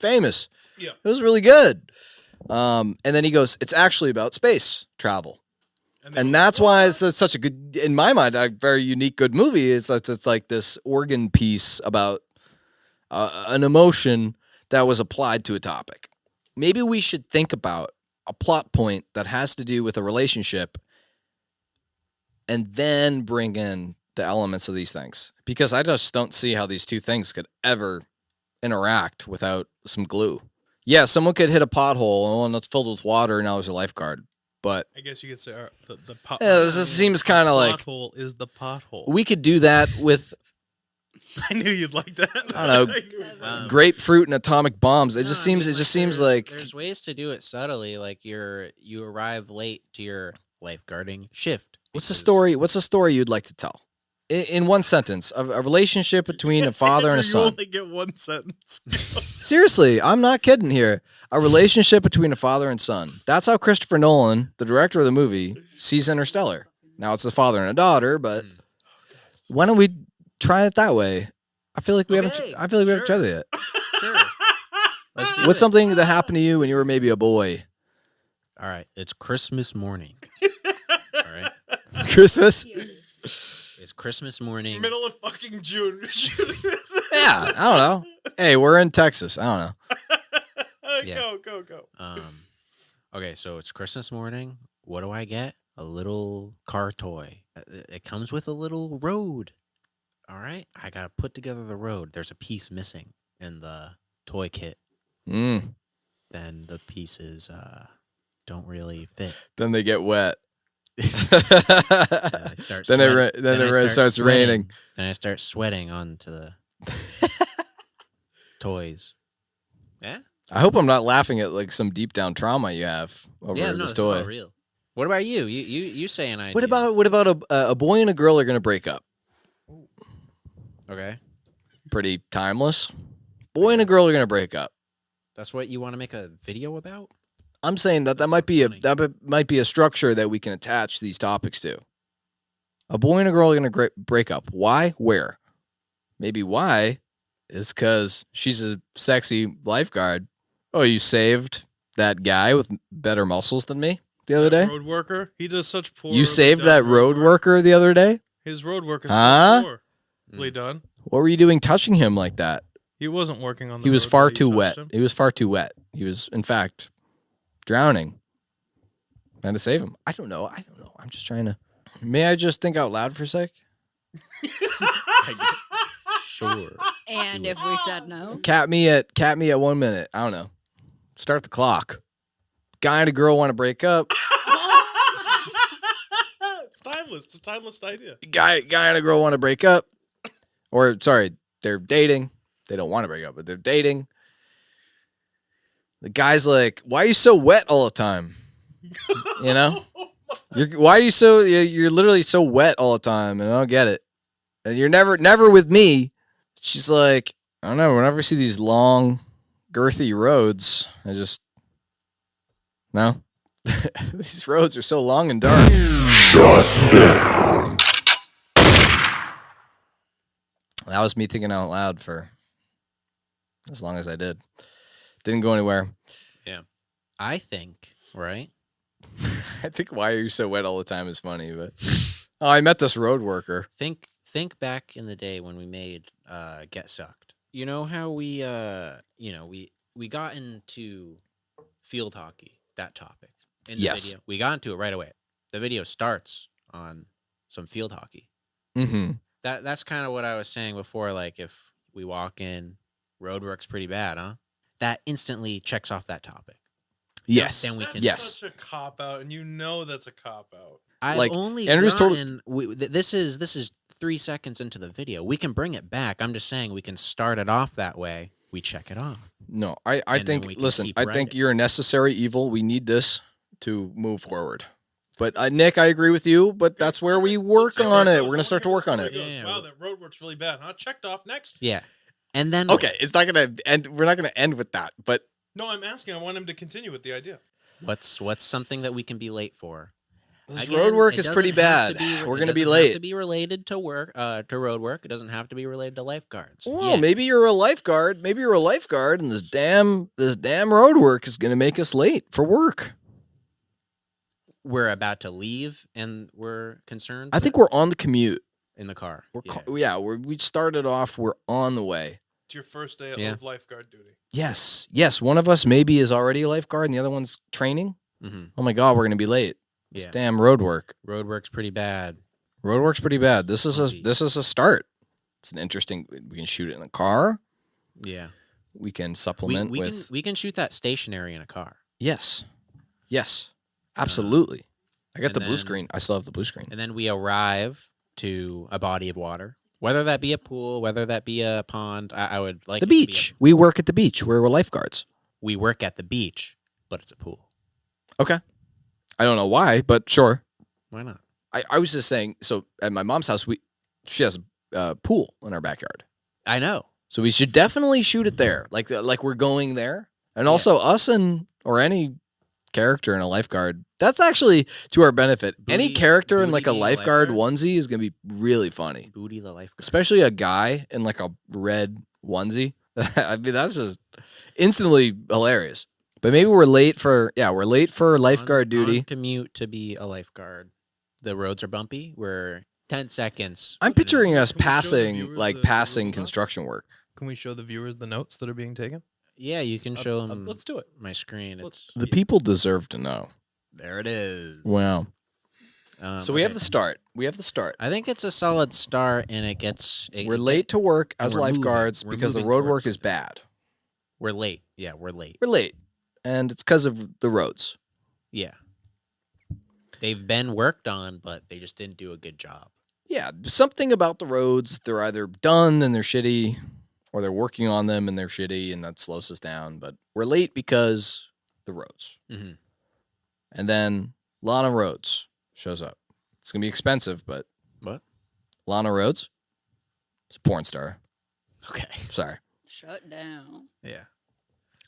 Speaker 4: famous.
Speaker 6: Yeah.
Speaker 4: It was really good. And then he goes, it's actually about space travel. And that's why it's such a good, in my mind, a very unique, good movie. It's like this organ piece about an emotion that was applied to a topic. Maybe we should think about a plot point that has to do with a relationship and then bring in the elements of these things. Because I just don't see how these two things could ever interact without some glue. Yeah, someone could hit a pothole and it's filled with water and now there's a lifeguard. But
Speaker 6: I guess you could say the pothole.
Speaker 4: Yeah, this seems kind of like
Speaker 6: pothole is the pothole.
Speaker 4: we could do that with
Speaker 6: I knew you'd like that.
Speaker 4: I don't know, grapefruit and atomic bombs. It just seems like
Speaker 3: there's ways to do it subtly. Like you arrive late to your lifeguarding shift.
Speaker 4: What's the story? What's the story you'd like to tell? In one sentence, a relationship between a father and a son.
Speaker 6: You only get one sentence.
Speaker 4: Seriously, I'm not kidding here. A relationship between a father and son. That's how Christopher Nolan, the director of the movie, sees Interstellar. Now it's a father and a daughter, but why don't we try it that way? I feel like we haven't. I feel like we haven't tried it yet.
Speaker 3: Sure. Let's do
Speaker 4: What's
Speaker 3: it.
Speaker 4: something that happened to you when you were maybe a boy?
Speaker 3: All right, it's Christmas morning. All right,
Speaker 4: Christmas?
Speaker 3: it's Christmas morning.
Speaker 6: Middle of fucking June. We're shooting this.
Speaker 4: Yeah, I don't know. Hey, we're in Texas. I don't know.
Speaker 3: Yeah.
Speaker 6: Go.
Speaker 3: Okay, so it's Christmas morning. What do I get? A little car toy. It comes with a little road. All right, I gotta put together the road. There's a piece missing in the toy kit.
Speaker 4: Mm.
Speaker 3: Then the pieces don't really fit.
Speaker 4: Then they get wet.
Speaker 3: And I start
Speaker 4: Then
Speaker 3: sweating.
Speaker 4: it starts
Speaker 3: sweating.
Speaker 4: raining.
Speaker 3: Then I start sweating onto the toys. Yeah.
Speaker 4: I hope I'm not laughing at like some deep down trauma you have over
Speaker 3: Yeah, no,
Speaker 4: this
Speaker 3: it's
Speaker 4: toy.
Speaker 3: all real. What about you? You say an idea.
Speaker 4: What about a boy and a girl are gonna break up?
Speaker 3: Okay.
Speaker 4: Pretty timeless. Boy and a girl are gonna break up.
Speaker 3: That's what you want to make a video about?
Speaker 4: I'm saying that
Speaker 3: That's
Speaker 4: might be
Speaker 3: funny.
Speaker 4: that might be a structure that we can attach these topics to. A boy and a girl are gonna break up. Why? Where? Maybe why is because she's a sexy lifeguard. Oh, you saved that guy with better muscles than me the other day?
Speaker 6: Road worker. He does such poor.
Speaker 4: You saved that road worker the other day?
Speaker 6: His road work is
Speaker 4: Huh?
Speaker 6: so poorly done.
Speaker 4: What were you doing touching him like that?
Speaker 6: He wasn't working on the
Speaker 4: He was
Speaker 6: road
Speaker 4: far
Speaker 6: that you
Speaker 4: too
Speaker 6: touched
Speaker 4: wet.
Speaker 6: him.
Speaker 4: He was far too wet. He was, in fact, drowning. Trying to save him. I don't know. I'm just trying to. May I just think out loud for a sec?
Speaker 3: Sure.
Speaker 5: And if we said no,
Speaker 4: Cat me at 1 minute. I don't know. Start the clock. Guy and a girl want to break up.
Speaker 6: It's timeless. It's a timeless idea.
Speaker 4: Guy and a girl want to break up. Or sorry, they're dating. They don't want to break up, but they're dating. The guy's like, "Why are you so wet all the time?" You know? Why are you so? You're literally so wet all the time, and I don't get it. And you're never with me. She's like, I don't know. Whenever I see these long, girthy roads, I just no. These roads are so long and dark. That was me thinking out loud for as long as I did. Didn't go anywhere.
Speaker 3: Yeah. I think, right?
Speaker 4: I think why are you so wet all the time is funny, but I met this road worker.
Speaker 3: Think back in the day when we made Get Sucked. You know how we got into field hockey, that topic. In the
Speaker 4: Yes.
Speaker 3: video. We got into it right away. The video starts on some field hockey.
Speaker 4: Mm-hmm.
Speaker 3: That's kind of what I was saying before, like if we walk in, road work's pretty bad, huh? That instantly checks off that topic.
Speaker 4: Yes.
Speaker 3: Then we
Speaker 6: That's
Speaker 3: can
Speaker 6: such a cop out, and you know that's a cop out.
Speaker 3: I've
Speaker 4: Like,
Speaker 3: only
Speaker 4: Andrew's told-
Speaker 3: gotten this is 3 seconds into the video. We can bring it back. I'm just saying we can start it off that way. We check it off.
Speaker 4: No, I
Speaker 3: And then
Speaker 4: think,
Speaker 3: we can
Speaker 4: listen,
Speaker 3: keep
Speaker 4: I think
Speaker 3: writing.
Speaker 4: you're a necessary evil. We need this to move forward. But Nick, I agree with you, but that's where we work
Speaker 6: Let's see
Speaker 4: on
Speaker 6: where
Speaker 4: it.
Speaker 6: goes.
Speaker 4: We're going to start to work on
Speaker 6: Where
Speaker 4: it.
Speaker 6: goes.
Speaker 3: Yeah,
Speaker 6: Wow,
Speaker 3: well-
Speaker 6: that road work's really bad, huh? Checked off. Next.
Speaker 3: Yeah. And then
Speaker 4: Okay, it's not going to end. We're not going to end with that. But
Speaker 6: No, I'm asking. I want him to continue with the idea.
Speaker 3: What's something that we can be late for?
Speaker 4: This
Speaker 3: Again,
Speaker 4: road work
Speaker 3: it
Speaker 4: is pretty
Speaker 3: doesn't have
Speaker 4: bad.
Speaker 3: to be-
Speaker 4: We're
Speaker 3: it
Speaker 4: gonna be
Speaker 3: doesn't
Speaker 4: late.
Speaker 3: Have to be related to work, to road work. It doesn't have to be related to lifeguards.
Speaker 4: Well, maybe you're a lifeguard. Maybe you're a lifeguard, and this damn road work is gonna make us late for work.
Speaker 3: We're about to leave, and we're concerned.
Speaker 4: I think we're on the commute.
Speaker 3: in the car.
Speaker 4: We started off. We're on the way.
Speaker 6: It's your first day
Speaker 3: Yeah.
Speaker 6: of lifeguard duty.
Speaker 4: Yes. One of us maybe is already a lifeguard, and the other one's training.
Speaker 3: Mm-hmm.
Speaker 4: Oh my God, we're gonna be late. This
Speaker 3: Yeah.
Speaker 4: damn road work.
Speaker 3: Road work's pretty bad.
Speaker 4: Road work's pretty bad. This is
Speaker 3: Bumpy.
Speaker 4: a start. It's an interesting. We can shoot it in a car.
Speaker 3: Yeah.
Speaker 4: We can supplement with.
Speaker 3: We can shoot that stationary in a car.
Speaker 4: Yes. Absolutely. I got
Speaker 3: and
Speaker 4: the blue
Speaker 3: then-
Speaker 4: screen. I still have the blue screen.
Speaker 3: And then we arrive to a body of water, whether that be a pool, whether that be a pond. I would like
Speaker 4: The
Speaker 3: it to be
Speaker 4: beach. We work at the beach. We're lifeguards.
Speaker 3: we work at the beach, but it's a pool.
Speaker 4: Okay. I don't know why, but sure.
Speaker 3: Why not?
Speaker 4: I was just saying. So at my mom's house, she has a pool in our backyard.
Speaker 3: I know.
Speaker 4: So we should definitely shoot it there, like we're going there, and also us or any character in a lifeguard. That's actually to our benefit. Any
Speaker 3: Booty-
Speaker 4: character in
Speaker 3: Booty
Speaker 4: like a
Speaker 3: being a
Speaker 4: lifeguard
Speaker 3: lifeguard?
Speaker 4: onesie is gonna be really funny,
Speaker 3: Booty the lifeguard.
Speaker 4: especially a guy in like a red onesie. I mean, that's just instantly hilarious. But maybe we're late for lifeguard
Speaker 3: On
Speaker 4: duty.
Speaker 3: commute to be a lifeguard. The roads are bumpy. We're 10 seconds.
Speaker 4: I'm picturing us
Speaker 6: Can we show the
Speaker 4: passing
Speaker 6: viewers
Speaker 4: like
Speaker 6: the
Speaker 4: passing
Speaker 6: road map?
Speaker 4: construction work.
Speaker 6: Can we show the viewers the notes that are being taken?
Speaker 3: Yeah, you can show them
Speaker 6: Let's do it.
Speaker 3: my screen.
Speaker 6: Let's-
Speaker 3: It's
Speaker 4: The people deserve to know.
Speaker 3: there. It is.
Speaker 4: Wow. So we have
Speaker 3: okay.
Speaker 4: the start.
Speaker 3: I think it's a solid start, and it gets.
Speaker 4: We're late to work
Speaker 3: and
Speaker 4: as
Speaker 3: we're moving.
Speaker 4: lifeguards
Speaker 3: We're
Speaker 4: because the
Speaker 3: moving
Speaker 4: road
Speaker 3: towards
Speaker 4: work is
Speaker 3: something.
Speaker 4: bad.
Speaker 3: We're late. Yeah, we're late.
Speaker 4: We're late, and it's because of the roads.
Speaker 3: Yeah. They've been worked on, but they just didn't do a good job.
Speaker 4: Yeah, something about the roads. They're either done and they're shitty, or they're working on them and they're shitty, and that slows us down. But we're late because the roads.
Speaker 3: Mhm.
Speaker 4: And then Lana Rhodes shows up. It's gonna be expensive, but
Speaker 3: What?
Speaker 4: Lana Rhodes is a porn star.
Speaker 3: Okay.
Speaker 4: Sorry,
Speaker 5: Shut down.
Speaker 3: Yeah.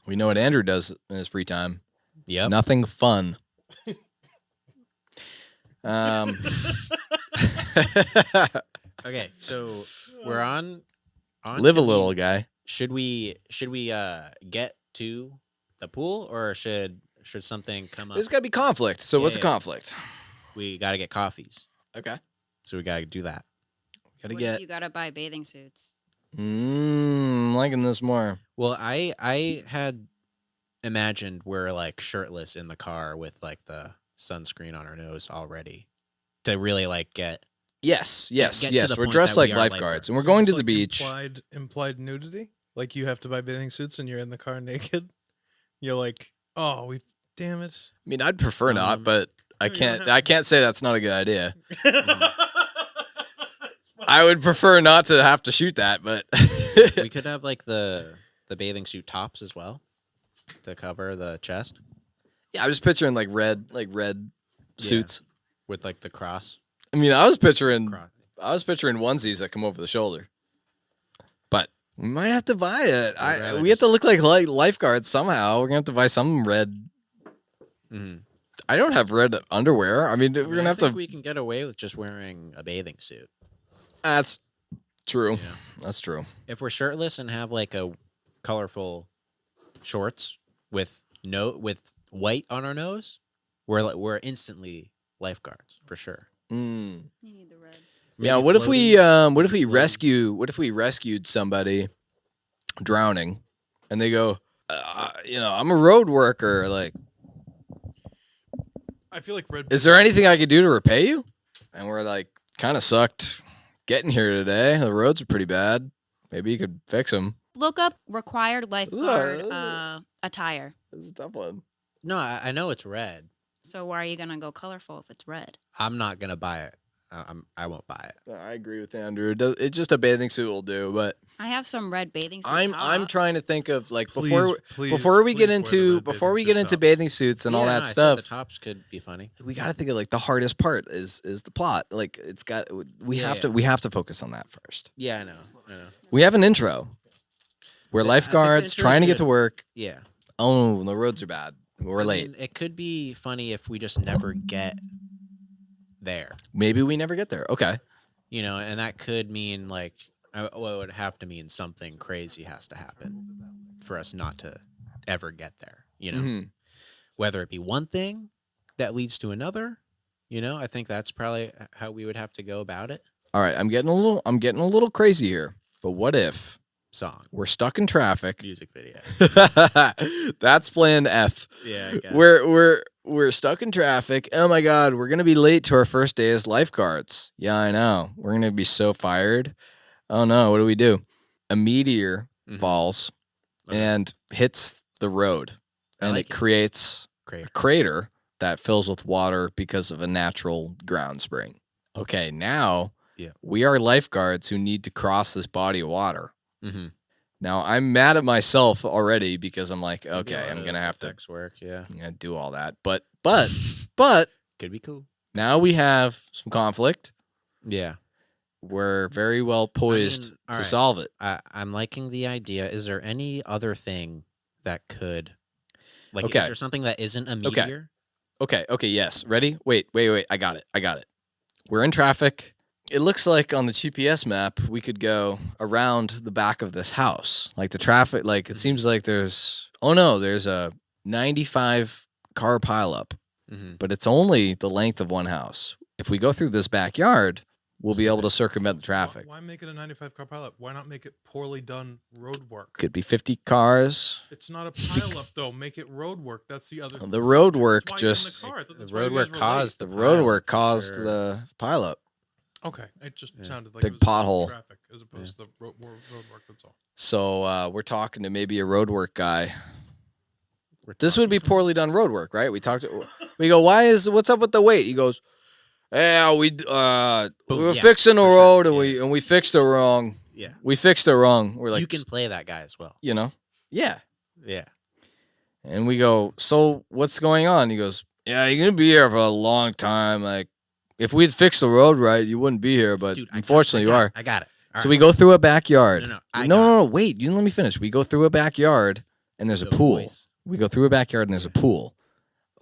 Speaker 4: we know what Andrew does in his free time.
Speaker 3: Yep.
Speaker 4: Nothing fun.
Speaker 3: Okay, so we're on
Speaker 4: Live a
Speaker 3: commute.
Speaker 4: little, guy.
Speaker 3: Should we get to the pool, or should something come up?
Speaker 4: There's got to be conflict. So what's
Speaker 3: Yeah.
Speaker 4: a conflict?
Speaker 3: We got to get coffees.
Speaker 4: Okay.
Speaker 3: So we got to do that.
Speaker 4: Got to
Speaker 5: What if
Speaker 4: get.
Speaker 5: you gotta buy bathing suits?
Speaker 4: I'm liking this more.
Speaker 3: Well, I had imagined we're like shirtless in the car with like the sunscreen on our nose already to really like get
Speaker 4: Yes.
Speaker 3: get to the
Speaker 4: We're
Speaker 3: point
Speaker 4: dressed
Speaker 3: that
Speaker 4: like
Speaker 3: we are
Speaker 4: lifeguards, and we're
Speaker 6: So
Speaker 4: going
Speaker 6: it's
Speaker 4: to the
Speaker 6: like
Speaker 4: beach.
Speaker 6: Implied nudity? Like you have to buy bathing suits and you're in the car naked? You're like, oh, damn it.
Speaker 4: I mean, I'd prefer not, but I
Speaker 6: no, you don't
Speaker 4: can't.
Speaker 6: have
Speaker 4: I
Speaker 6: to.
Speaker 4: can't say that's not a good idea. I would prefer not to have to shoot that, but
Speaker 3: we could have like the bathing suit tops as well to cover the chest
Speaker 4: yeah, I was picturing like red suits.
Speaker 3: with like the cross.
Speaker 4: I mean, I was picturing
Speaker 3: cross.
Speaker 4: onesies that come over the shoulder. But we might have to buy it.
Speaker 3: rather
Speaker 4: We have to
Speaker 3: just-
Speaker 4: look like lifeguards somehow. We're gonna have to buy some red.
Speaker 3: Mm-hmm.
Speaker 4: I don't have red underwear. I mean, we're gonna have to.
Speaker 3: We can get away with just wearing a bathing suit.
Speaker 4: That's true.
Speaker 3: Yeah.
Speaker 4: That's true.
Speaker 3: If we're shirtless and have like a colorful shorts with white on our nose, we're instantly lifeguards for sure.
Speaker 4: Mm.
Speaker 5: You need the red.
Speaker 4: Yeah.
Speaker 3: Maybe
Speaker 4: What if we
Speaker 3: floaties.
Speaker 4: What if we rescued somebody drowning, and they go, I'm a road worker. Like,
Speaker 6: I feel like Red
Speaker 4: is there anything I could do to repay you? And we're like, kind of sucked getting here today. The roads are pretty bad. Maybe you could fix them.
Speaker 5: Look up required lifeguard attire.
Speaker 4: This is a tough one.
Speaker 3: No, I know it's red.
Speaker 5: So why are you gonna go colorful if it's red?
Speaker 3: I'm not gonna buy it. I won't buy it.
Speaker 4: I agree with Andrew. It's just a bathing suit will do, but
Speaker 5: I have some red bathing suit.
Speaker 4: I'm
Speaker 5: tops.
Speaker 4: trying to think of like
Speaker 6: Please,
Speaker 4: before we
Speaker 6: please
Speaker 4: get
Speaker 6: wear the
Speaker 4: into
Speaker 6: red
Speaker 4: before we
Speaker 6: bathing
Speaker 4: get
Speaker 6: suit
Speaker 4: into
Speaker 6: top.
Speaker 4: bathing suits and all
Speaker 3: Yeah,
Speaker 4: that
Speaker 3: no, I said
Speaker 4: stuff.
Speaker 3: the tops could be funny.
Speaker 4: We got to think of like the hardest part is the plot. Like we
Speaker 3: Yeah,
Speaker 4: have to focus on that first.
Speaker 3: Yeah, I know.
Speaker 4: We have an intro. We're
Speaker 3: The
Speaker 4: lifeguards
Speaker 3: intro
Speaker 4: trying to
Speaker 3: is
Speaker 4: get to
Speaker 3: good.
Speaker 4: work.
Speaker 3: Yeah.
Speaker 4: Oh, the roads are bad. We're
Speaker 3: I
Speaker 4: late.
Speaker 3: mean, it could be funny if we just never get there.
Speaker 4: Maybe we never get there. Okay.
Speaker 3: You know, and that could mean like, well, it would have to mean something crazy has to happen for us not to ever get there. You know,
Speaker 4: Mhm.
Speaker 3: whether it be one thing that leads to another. You know, I think that's probably how we would have to go about it.
Speaker 4: All right. I'm getting a little crazy here. But what if
Speaker 3: Song,
Speaker 4: we're stuck in traffic?
Speaker 3: music video.
Speaker 4: That's plan F.
Speaker 3: Yeah, I guess.
Speaker 4: We're stuck in traffic. Oh my God, we're gonna be late to our first day as lifeguards. Yeah, I know. We're gonna be so fired. Oh no, what do we do? A meteor falls and hits the road, and
Speaker 3: like
Speaker 4: it creates
Speaker 3: Great.
Speaker 4: a crater that fills with water because of a natural ground spring. Okay, now we are lifeguards who need to cross this body of water.
Speaker 3: Mm-hmm.
Speaker 4: Now I'm mad at myself already because I'm like, okay, I'm gonna have to
Speaker 3: text work. Yeah,
Speaker 4: do all that. But
Speaker 3: could be cool.
Speaker 4: now we have some conflict.
Speaker 3: Yeah,
Speaker 4: We're very well poised
Speaker 3: all
Speaker 4: to
Speaker 3: right.
Speaker 4: solve it.
Speaker 3: I'm liking the idea. Is there any other thing that could, like,
Speaker 4: Okay.
Speaker 3: is there something that isn't a
Speaker 4: Okay.
Speaker 3: meteor?
Speaker 4: Okay, yes. Ready? Wait. I got it. We're in traffic. It looks like on the GPS map we could go around the back of this house. Like the traffic, like it seems like there's a 95 car pileup, but it's only the length of one house. If we go through this backyard, we'll be able to circumvent the traffic.
Speaker 6: Why make it a 95 car pileup? Why not make it poorly done road work?
Speaker 4: Could be 50 cars.
Speaker 6: It's not a pileup though. Make it road work. That's the other.
Speaker 4: The road work
Speaker 6: That's why you're in the
Speaker 4: just
Speaker 6: car. I thought that's
Speaker 3: The
Speaker 6: why you
Speaker 3: road
Speaker 6: guys
Speaker 3: work
Speaker 6: were
Speaker 3: caused
Speaker 4: the
Speaker 3: the
Speaker 4: road
Speaker 3: pileup,
Speaker 4: work
Speaker 3: for
Speaker 4: caused
Speaker 3: sure.
Speaker 4: the pileup.
Speaker 6: late. Okay, it just sounded like
Speaker 4: Big
Speaker 6: it was
Speaker 4: pothole.
Speaker 6: traffic as opposed to the road work. That's all.
Speaker 4: So we're talking to maybe a roadwork guy. This would be poorly done roadwork, right? We go, what's up with the wait? He goes, yeah, we were
Speaker 3: yeah,
Speaker 4: fixing the
Speaker 3: for sure.
Speaker 4: road
Speaker 3: Yeah.
Speaker 4: and we fixed it wrong.
Speaker 3: Yeah,
Speaker 4: We fixed it wrong. We're like,
Speaker 3: you can play that guy as well.
Speaker 4: yeah.
Speaker 3: Yeah,
Speaker 4: And we go, so what's going on? He goes, yeah, you're gonna be here for a long time. Like, if we'd fixed the road right, you wouldn't be here. But
Speaker 3: dude,
Speaker 4: unfortunately, you are.
Speaker 3: I got it. All
Speaker 4: So
Speaker 3: right.
Speaker 4: we go through a backyard.
Speaker 3: No,
Speaker 4: Wait, you didn't let me finish. We go through a backyard and there's a
Speaker 3: The
Speaker 4: pool.
Speaker 3: voice.
Speaker 4: We go through a backyard and there's a pool.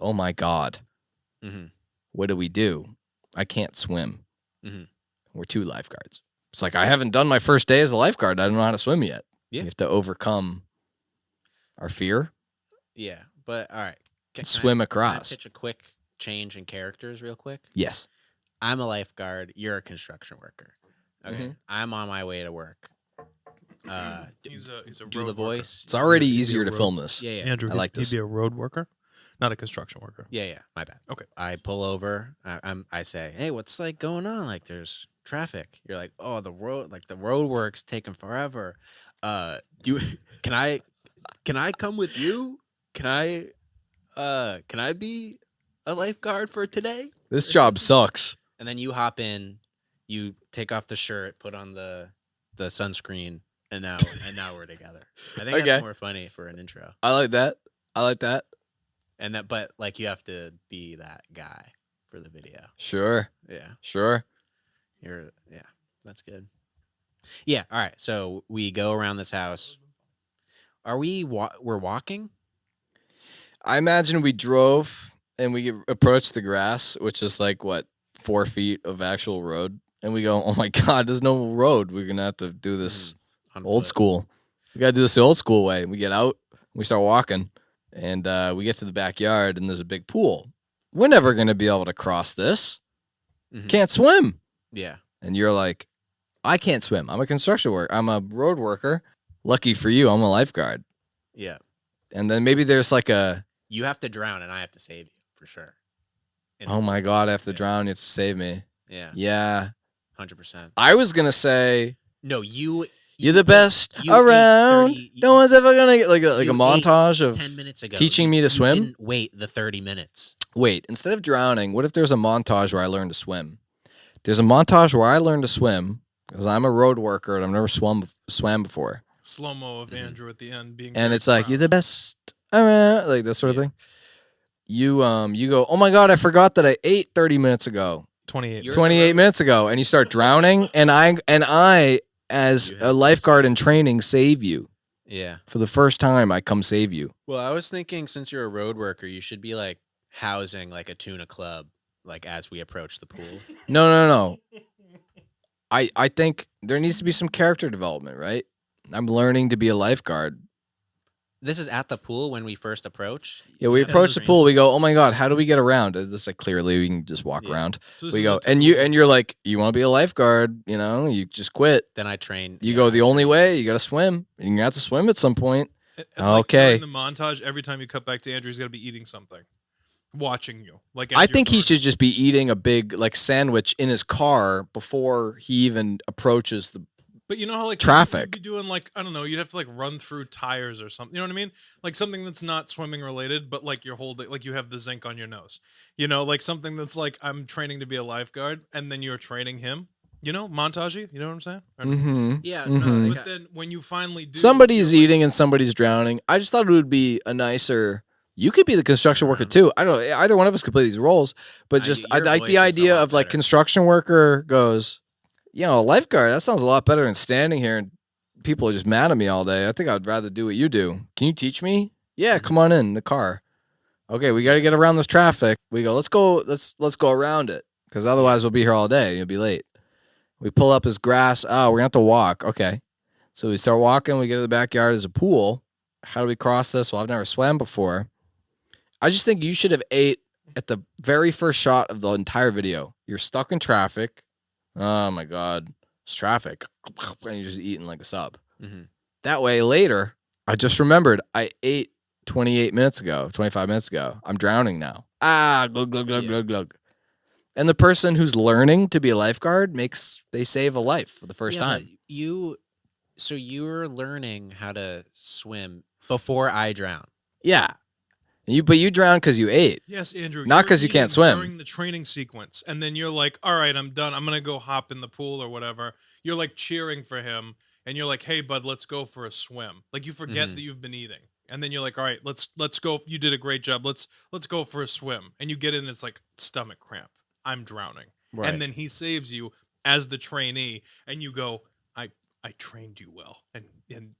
Speaker 4: Oh my God.
Speaker 3: Mm-hmm.
Speaker 4: What do we do? I can't swim.
Speaker 3: Mhm.
Speaker 4: We're two lifeguards. It's like, I haven't done my first day as a lifeguard. I don't know how to swim yet.
Speaker 3: Yeah.
Speaker 4: We have to overcome our fear.
Speaker 3: Yeah, but all right.
Speaker 4: Swim
Speaker 3: Can I
Speaker 4: across.
Speaker 3: pitch a quick change in characters real quick?
Speaker 4: Yes.
Speaker 3: I'm a lifeguard. You're a construction worker. Okay.
Speaker 4: Mhm.
Speaker 3: I'm on my way to work.
Speaker 6: He's a
Speaker 3: Do
Speaker 6: road
Speaker 3: the
Speaker 6: worker.
Speaker 3: voice.
Speaker 4: It's already
Speaker 6: He'd be a
Speaker 4: easier to
Speaker 6: road-
Speaker 4: film this.
Speaker 3: Yeah, yeah.
Speaker 6: Andrew,
Speaker 4: I like
Speaker 6: he'd
Speaker 4: this.
Speaker 6: be a road worker, not a construction worker.
Speaker 3: Yeah, my bad.
Speaker 6: Okay.
Speaker 3: I pull over. I say, hey, what's like going on? Like, there's traffic. You're like, oh, the road work's taking forever. Can I come with you? Can I be a lifeguard for today?
Speaker 4: This job sucks.
Speaker 3: And then you hop in, you take off the shirt, put on the sunscreen, and now we're together. I think
Speaker 4: Okay.
Speaker 3: that's more funny for an intro.
Speaker 4: I like that.
Speaker 3: And but like you have to be that guy for the video.
Speaker 4: Sure.
Speaker 3: Yeah. That's good. Yeah, all right. So we go around this house. Are we're walking?
Speaker 4: I imagine we drove and we approached the grass, which is like, 4 feet of actual road. And we go, oh my God, there's no road. We're going to have to do this
Speaker 3: On
Speaker 4: old
Speaker 3: foot.
Speaker 4: school. We got to do this the old school way. We get out, we start walking, and we get to the backyard, and there's a big pool. We're never going to be able to cross this.
Speaker 3: Mhm.
Speaker 4: Can't swim.
Speaker 3: Yeah.
Speaker 4: And you're like, I can't swim. I'm a construction worker. I'm a road worker. Lucky for you, I'm a lifeguard.
Speaker 3: Yeah.
Speaker 4: And then maybe there's like a,
Speaker 3: You have to drown and I have to save you for sure.
Speaker 4: oh my God, I have to
Speaker 3: Yeah.
Speaker 4: drown. You have to save me.
Speaker 3: Yeah.
Speaker 4: Yeah.
Speaker 3: 100%.
Speaker 4: I was going to say,
Speaker 3: No,
Speaker 4: you're the best
Speaker 3: you ate
Speaker 4: around.
Speaker 3: 30
Speaker 4: No one's ever going to get like a
Speaker 3: you ate
Speaker 4: montage of
Speaker 3: 10 minutes ago.
Speaker 4: teaching me to
Speaker 3: You
Speaker 4: swim.
Speaker 3: didn't wait the 30 minutes.
Speaker 4: Wait, instead of drowning, what if there's a montage where I learn to swim? There's a montage where I learn to swim because I'm a road worker and I've never swam before.
Speaker 6: Slow mo of Andrew at the end being.
Speaker 4: And
Speaker 6: very
Speaker 4: it's like,
Speaker 6: proud.
Speaker 4: you're the best around, like this sort of thing. You go, oh my God, I forgot that I ate 30 minutes ago.
Speaker 6: 28.
Speaker 3: You're
Speaker 4: 28 minutes ago, and you start drowning, and I as
Speaker 3: You
Speaker 4: a
Speaker 3: have
Speaker 4: lifeguard in training save you.
Speaker 3: Yeah.
Speaker 4: For the first time, I come save you.
Speaker 3: Well, I was thinking since you're a road worker, you should be like housing like a tuna club, like as we approach the pool.
Speaker 4: No. I think there needs to be some character development, right? I'm learning to be a lifeguard.
Speaker 3: This is at the pool when we first approach.
Speaker 4: Yeah, we
Speaker 3: Yeah,
Speaker 4: approach
Speaker 3: this
Speaker 4: the
Speaker 3: is-
Speaker 4: pool. We go, oh my god, how do we get around? This like clearly we can just walk
Speaker 3: Yeah.
Speaker 4: around.
Speaker 6: So this
Speaker 4: We
Speaker 6: is
Speaker 4: go,
Speaker 6: a
Speaker 4: and
Speaker 6: typical-
Speaker 4: you're like, you want to be a lifeguard? You know, you just quit.
Speaker 3: Then I train.
Speaker 4: You
Speaker 3: yeah,
Speaker 4: go
Speaker 3: I
Speaker 4: the only
Speaker 3: train.
Speaker 4: way. You got to swim. You're gonna have to swim at some point.
Speaker 6: And, like,
Speaker 4: Okay.
Speaker 6: during the montage, every time you cut back to Andrew, he's got to be eating something, watching you. Like
Speaker 4: I
Speaker 6: as you're
Speaker 4: think he
Speaker 6: going.
Speaker 4: should just be eating a big like sandwich in his car before he even approaches the.
Speaker 6: But you know how like
Speaker 4: Traffic.
Speaker 6: you'd be doing like I don't know, you'd have to like run through tires or something. You know what I mean? Like something that's not swimming related, but like you're holding like you have the zinc on your nose. You know, like something that's like I'm training to be a lifeguard, and then you're training him. You know, montage. You know what I'm saying? Or-
Speaker 4: Mm-hmm.
Speaker 3: Yeah.
Speaker 4: Mhm.
Speaker 3: No, like,
Speaker 6: But then when you finally do,
Speaker 4: Somebody's
Speaker 6: you're like-
Speaker 4: eating and somebody's drowning. I just thought it would be a nicer. You could be the construction worker too. I don't know. Either one of us could play these roles, but just I
Speaker 3: your
Speaker 4: like
Speaker 3: voice
Speaker 4: the
Speaker 3: is a
Speaker 4: idea
Speaker 3: lot
Speaker 4: of like
Speaker 3: better.
Speaker 4: construction worker goes, you know, a lifeguard. That sounds a lot better than standing here and people are just mad at me all day. I think I'd rather do what you do. Can you teach me? Yeah, come on in the car. Okay, we got to get around this traffic. We go. Let's go around it because otherwise we'll be here all day. You'll be late. We pull up his grass. Oh, we're gonna have to walk. Okay, so we start walking. We get to the backyard. There's a pool. How do we cross this? Well, I've never swam before. I just think you should have ate at the very first shot of the entire video. You're stuck in traffic. Oh my god, it's traffic, and you're just eating like a sub.
Speaker 3: Mhm.
Speaker 4: That way, later, I just remembered I ate 25 minutes ago. I'm drowning now. Glug, glug, glug,
Speaker 3: Yeah.
Speaker 4: glug, glug. And the person who's learning to be a lifeguard they save a life for the first
Speaker 3: Yeah,
Speaker 4: time.
Speaker 3: but so you're learning how to swim before I drown.
Speaker 4: Yeah. But you drowned because you ate.
Speaker 6: Yes, Andrew.
Speaker 4: Not
Speaker 6: you're
Speaker 4: 'cause you can't
Speaker 6: eating
Speaker 4: swim.
Speaker 6: during the training sequence, and then you're like, "All right, I'm done. I'm gonna go hop in the pool or whatever." You're like cheering for him, and you're like, "Hey, bud, let's go for a swim." Like you forget
Speaker 3: Mhm.
Speaker 6: that you've been eating, and then you're like, "All right, let's go. You did a great job. Let's go for a swim." And you get in, it's like stomach cramp. I'm drowning,
Speaker 3: Right.
Speaker 6: and then he saves you as the trainee, and you go, "I trained you well," and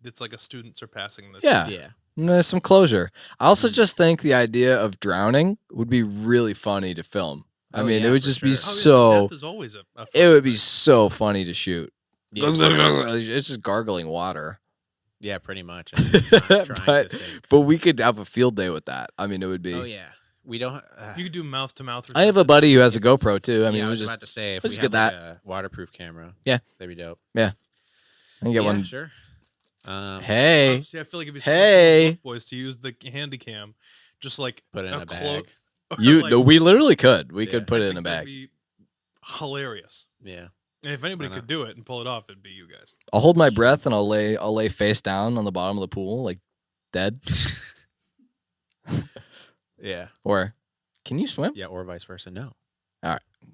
Speaker 6: it's like a student surpassing the
Speaker 4: Yeah.
Speaker 3: Yeah.
Speaker 4: And there's some closure. I also just think the idea of drowning would be really funny to film. I
Speaker 3: Oh,
Speaker 4: mean,
Speaker 3: yeah,
Speaker 4: it would
Speaker 3: for
Speaker 4: just
Speaker 3: sure.
Speaker 4: be
Speaker 3: Oh, yeah,
Speaker 4: so.
Speaker 6: Death is always a
Speaker 4: It would be
Speaker 6: fun
Speaker 4: so funny to shoot.
Speaker 3: Yeah.
Speaker 4: It's just gargling water.
Speaker 3: Yeah, pretty much. I'm trying
Speaker 4: But-
Speaker 3: to save.
Speaker 4: But we could have a field day with that. I mean, it would be.
Speaker 3: Oh yeah, we don't.
Speaker 6: You could do mouth to mouth.
Speaker 4: I have a buddy who has a GoPro too. I mean,
Speaker 3: yeah,
Speaker 4: it
Speaker 3: I
Speaker 4: was
Speaker 3: was
Speaker 4: just
Speaker 3: about to say if
Speaker 4: let's
Speaker 3: we
Speaker 4: just
Speaker 3: had
Speaker 4: get
Speaker 3: like a waterproof camera,
Speaker 4: Yeah.
Speaker 3: that'd be dope.
Speaker 4: I can get
Speaker 3: Yeah,
Speaker 4: one.
Speaker 3: sure.
Speaker 4: Hey,
Speaker 6: See, I feel like it'd be
Speaker 4: Hey.
Speaker 6: smart for Bluff Boys to use the handy cam, just like
Speaker 3: Put it in a bag.
Speaker 4: no, we literally could. We
Speaker 3: Yeah.
Speaker 4: could put
Speaker 6: I
Speaker 4: it in a
Speaker 6: think that'd
Speaker 4: bag.
Speaker 6: Be hilarious.
Speaker 3: Yeah.
Speaker 6: And if anybody
Speaker 3: Why
Speaker 6: could
Speaker 3: not?
Speaker 6: do it and pull it off, it'd be you guys.
Speaker 4: I'll hold my breath and I'll lay face down on the bottom of the pool, like dead.
Speaker 3: Yeah.
Speaker 4: Or, can you swim?
Speaker 3: Yeah, or vice versa. No.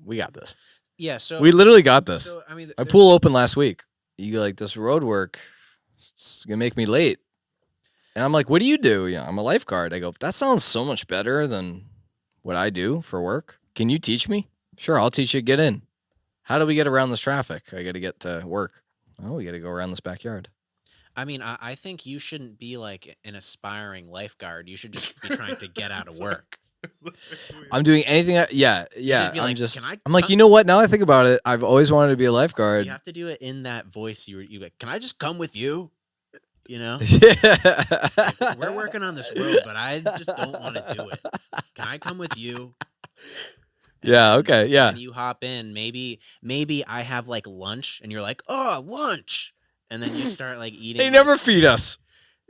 Speaker 4: We got this.
Speaker 3: Yeah. So
Speaker 4: We literally got this.
Speaker 3: So I mean,
Speaker 4: My pool opened last week. You go like, this road work, it's gonna make me late. And I'm like, what do you do? Yeah, I'm a lifeguard. I go, that sounds so much better than what I do for work. Can you teach me? Sure, I'll teach you. Get in. How do we get around this traffic? I got to get to work. Oh, we got to go around this backyard.
Speaker 3: I mean, I think you shouldn't be like an aspiring lifeguard. You should just be trying to get out of work.
Speaker 4: I'm doing anything. Yeah.
Speaker 3: be
Speaker 4: I'm
Speaker 3: like,
Speaker 4: just.
Speaker 3: "Can I
Speaker 4: I'm like,
Speaker 3: come-"
Speaker 4: you know what? Now I think about it, I've always wanted to be a lifeguard.
Speaker 3: You have to do it in that voice. You like, can I just come with you? You know,
Speaker 4: Yeah.
Speaker 3: we're working on this road, but I just don't want to do it. Can I come with you?
Speaker 4: Yeah. Okay. Yeah.
Speaker 3: And you hop in. Maybe I have like lunch, and you're like, oh, lunch, and then you start like eating.
Speaker 4: They never feed us.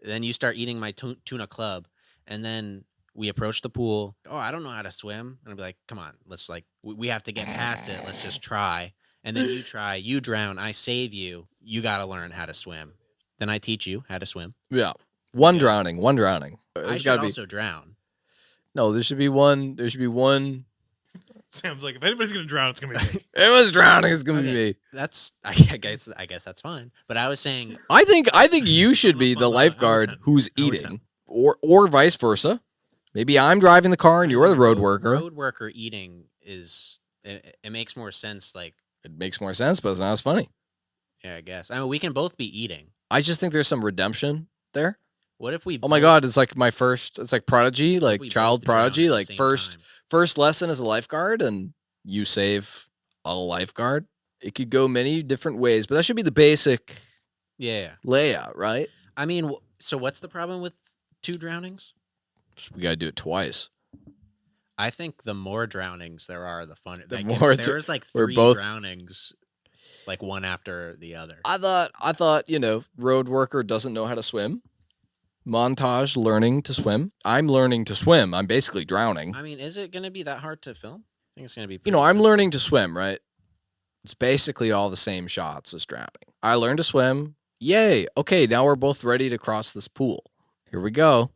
Speaker 3: Then you start eating my tuna club, and then we approach the pool. Oh, I don't know how to swim, and I'll be like, come on, let's like we have to get past it. Let's just try. And then you try, you drown, I save you. You got to learn how to swim. Then I teach you how to swim.
Speaker 4: Yeah. One drowning.
Speaker 3: I
Speaker 4: There's
Speaker 3: should
Speaker 4: gotta be.
Speaker 3: also drown.
Speaker 4: No, there should be one. There should be one.
Speaker 6: Sam's like, if anybody's gonna drown, it's gonna be me.
Speaker 4: It was drowning. It's gonna be
Speaker 3: Okay.
Speaker 4: me.
Speaker 3: That's I guess that's fine. But I was saying,
Speaker 4: I think you should be the lifeguard who's eating, or vice versa. Maybe I'm driving the car and you're the road worker.
Speaker 3: Road worker eating is it makes more sense. Like,
Speaker 4: It makes more sense, but it's not as funny.
Speaker 3: yeah, I guess. I mean, we can both be eating.
Speaker 4: I just think there's some redemption there.
Speaker 3: What if we?
Speaker 4: Oh my God, it's like my first. It's like prodigy, like
Speaker 3: we
Speaker 4: child
Speaker 3: both drown
Speaker 4: prodigy,
Speaker 3: at the
Speaker 4: like
Speaker 3: same
Speaker 4: first
Speaker 3: time?
Speaker 4: first lesson as a lifeguard, and you save a lifeguard. It could go many different ways, but that should be the basic
Speaker 3: Yeah.
Speaker 4: layout, right?
Speaker 3: I mean, so what's the problem with 2 drownings?
Speaker 4: We gotta do it twice.
Speaker 3: I think the more drownings there are, the funner.
Speaker 4: The
Speaker 3: Like,
Speaker 4: more
Speaker 3: there's like
Speaker 4: we're
Speaker 3: 3
Speaker 4: both-
Speaker 3: drownings, like one after the other.
Speaker 4: I thought, road worker doesn't know how to swim. Montage learning to swim. I'm learning to swim. I'm basically drowning.
Speaker 3: I mean, is it going to be that hard to film? I think it's going to be.
Speaker 4: I'm
Speaker 3: pretty simple.
Speaker 4: learning to swim, right? It's basically all the same shots as drowning. I learned to swim. Yay. Okay, now we're both ready to cross this pool. Here we go.